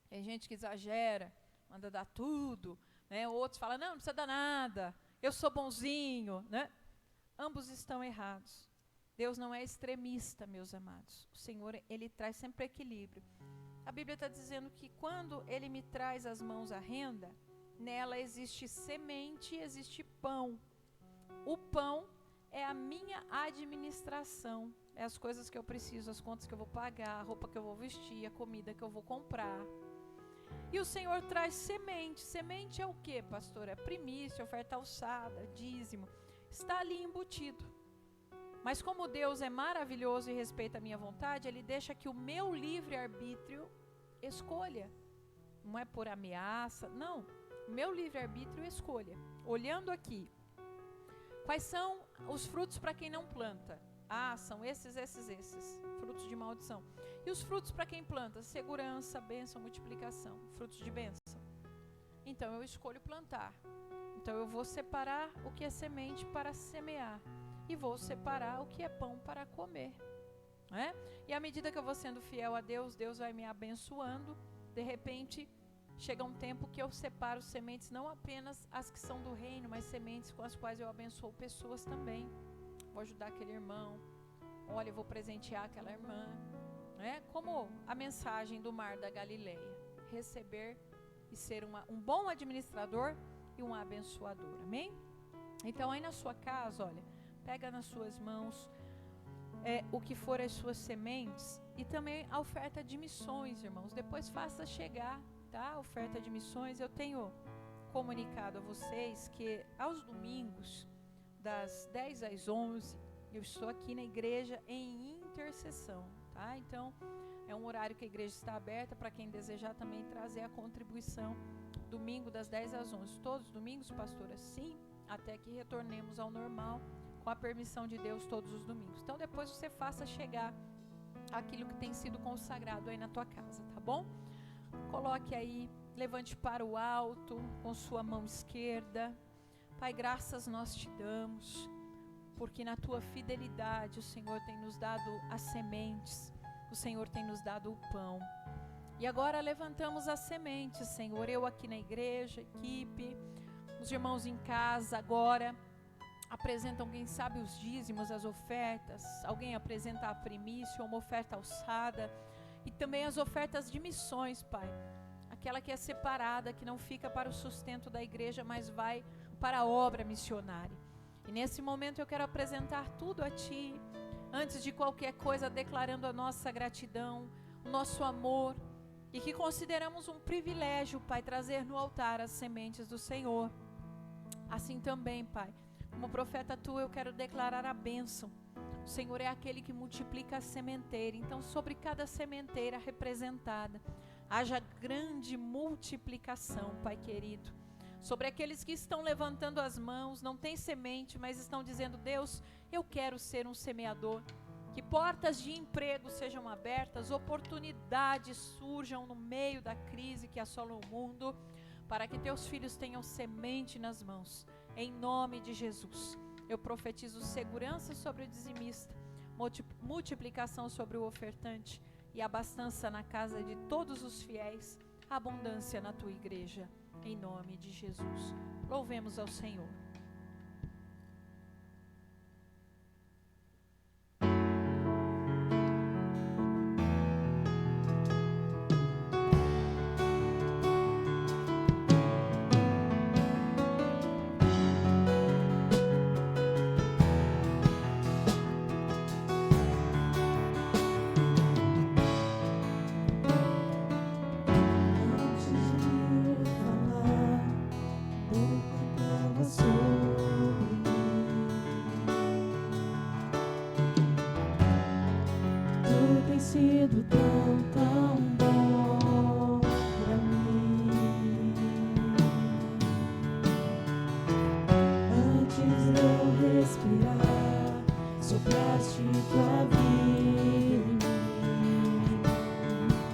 Tem gente que exagera, manda dar tudo, né? Outros falam, não precisa dar nada, eu sou bonzinho, né? Ambos estão errados. Deus não é extremista, meus amados. O Senhor, Ele traz sempre equilíbrio. A Bíblia está dizendo que quando Ele me traz às mãos a renda, nela existe semente e existe pão. O pão é a minha administração, é as coisas que eu preciso, as contas que eu vou pagar, a roupa que eu vou vestir, a comida que eu vou comprar. E o Senhor traz semente. Semente é o quê, pastor? É primícia, oferta alçada, dízimo. Está ali embutido. Mas como Deus é maravilhoso e respeita a minha vontade, Ele deixa que o meu livre-arbítrio escolha. Não é por ameaça, não. O meu livre-arbítrio escolha. Olhando aqui, quais são os frutos para quem não planta? Ah, são esses. Frutos de maldição. E os frutos para quem planta? Segurança, bênção, multiplicação. Frutos de bênção. Então eu escolho plantar. Então eu vou separar o que é semente para semear e vou separar o que é pão para comer, né? E à medida que eu vou sendo fiel a Deus, Deus vai me abençoando. De repente chega um tempo que eu separo sementes, não apenas as que são do reino, mas sementes com as quais eu abençoo pessoas também. Vou ajudar aquele irmão, olha, eu vou presentear aquela irmã, né? Como a mensagem do Mar da Galileia: receber e ser um bom administrador e um abençoador, amém? Então aí na sua casa, olha, pega nas suas mãos o que for as suas sementes e também a oferta de missões, irmãos. Depois faça chegar, tá? A oferta de missões. Eu tenho comunicado a vocês que aos domingos, das 10 às 11, eu estou aqui na igreja em intercessão, tá? Então, é um horário que a igreja está aberta para quem desejar também trazer a contribuição. Domingo das 10 às 11. Todos os domingos, pastora? Sim, até que retornemos ao normal, com a permissão de Deus, todos os domingos. Então, depois você faça chegar aquilo que tem sido consagrado aí na tua casa, tá bom? Coloque aí, levante para o alto com sua mão esquerda. Pai, graças nós te damos, porque na tua fidelidade o Senhor tem nos dado as sementes, o Senhor tem nos dado o pão. E agora levantamos as sementes, Senhor, eu aqui na igreja, equipe, os irmãos em casa agora apresentam, quem sabe, os dízimos, as ofertas. Alguém apresenta a primícia, uma oferta alçada, e também as ofertas de missões, Pai, aquela que é separada, que não fica para o sustento da igreja, mas vai para a obra missionária. E nesse momento eu quero apresentar tudo a Ti, antes de qualquer coisa, declarando a nossa gratidão, o nosso amor, e que consideramos um privilégio, Pai, trazer no altar as sementes do Senhor. Assim também, Pai, como profeta Tu, eu quero declarar a bênção. O Senhor é aquele que multiplica a sementeira. Então, sobre cada sementeira representada, haja grande multiplicação, Pai querido. Sobre aqueles que estão levantando as mãos, não tem semente, mas estão dizendo: Deus, eu quero ser um semeador. Que portas de emprego sejam abertas, oportunidades surjam no meio da crise que assola o mundo, para que teus filhos tenham semente nas mãos. Em nome de Jesus, eu profetizo segurança sobre o dizimista, multiplicação sobre o ofertante e abastança na casa de todos os fiéis, abundância na tua igreja. Em nome de Jesus, louvemos ao Senhor. Sido tão bom pra mim. Antes de eu respirar, sopraste tua vida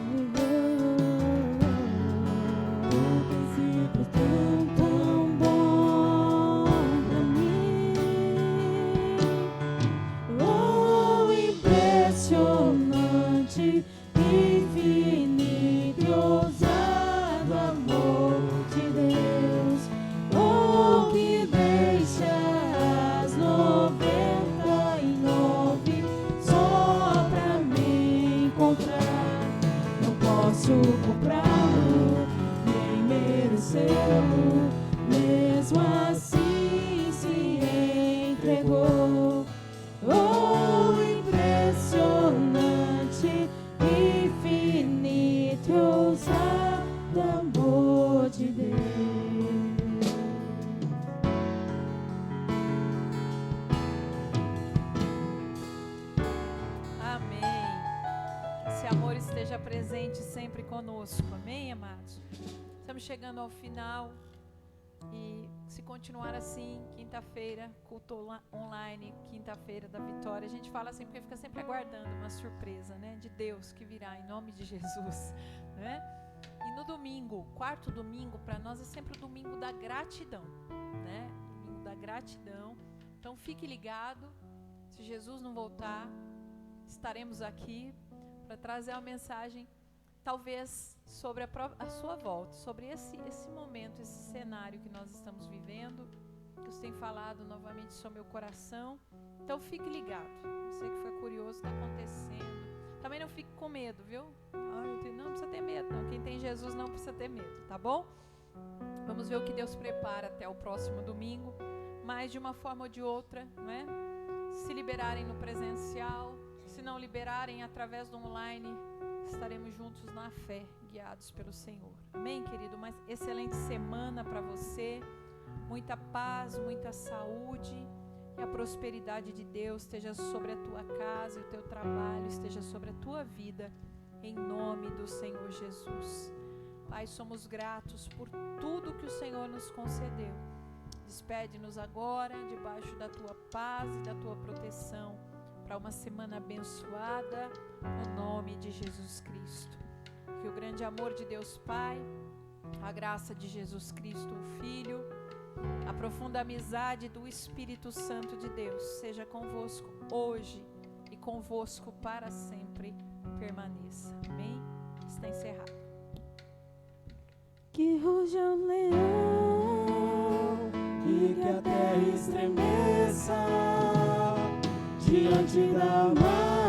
em mim. Tu tens sido tão bom pra mim. Oh, impressionante, infinito e ousado amor de Deus, oh, que deixa as 99 só pra me encontrar. Não posso comprá-lo, nem merecê-lo, mesmo assim se entregou. Oh, impressionante, infinito e ousado amor de Deus. Amém. Esse amor esteja presente sempre conosco. Amém, amados? Estamos chegando ao final. E se continuar assim, quinta-feira, culto online, quinta-feira da vitória. A gente fala assim porque fica sempre aguardando uma surpresa, né, de Deus que virá em nome de Jesus, né? E no domingo, quarto domingo, para nós é sempre o domingo da gratidão, né? Domingo da gratidão. Então fique ligado, se Jesus não voltar, estaremos aqui para trazer uma mensagem, talvez sobre a sua volta, sobre esse momento, esse cenário que nós estamos vivendo. Deus tem falado novamente sobre meu coração. Então fique ligado. Você que foi curioso, está acontecendo. Também não fique com medo, viu? Não precisa ter medo, não. Quem tem Jesus não precisa ter medo, tá bom? Vamos ver o que Deus prepara até o próximo domingo. Mas de uma forma ou de outra, né? Se liberarem no presencial, se não liberarem através do online, estaremos juntos na fé, guiados pelo Senhor. Amém, querido? Uma excelente semana para você. Muita paz, muita saúde. E a prosperidade de Deus esteja sobre a tua casa e o teu trabalho, esteja sobre a tua vida, em nome do Senhor Jesus. Pai, somos gratos por tudo que o Senhor nos concedeu. Despede-nos agora, debaixo da tua paz e da tua proteção, para uma semana abençoada, no nome de Jesus Cristo. Que o grande amor de Deus Pai, a graça de Jesus Cristo, o Filho, a profunda amizade do Espírito Santo de Deus seja convosco hoje e convosco para sempre permaneça. Amém? Está encerrado. Que ruja o leão e que a terra estremeça diante da mão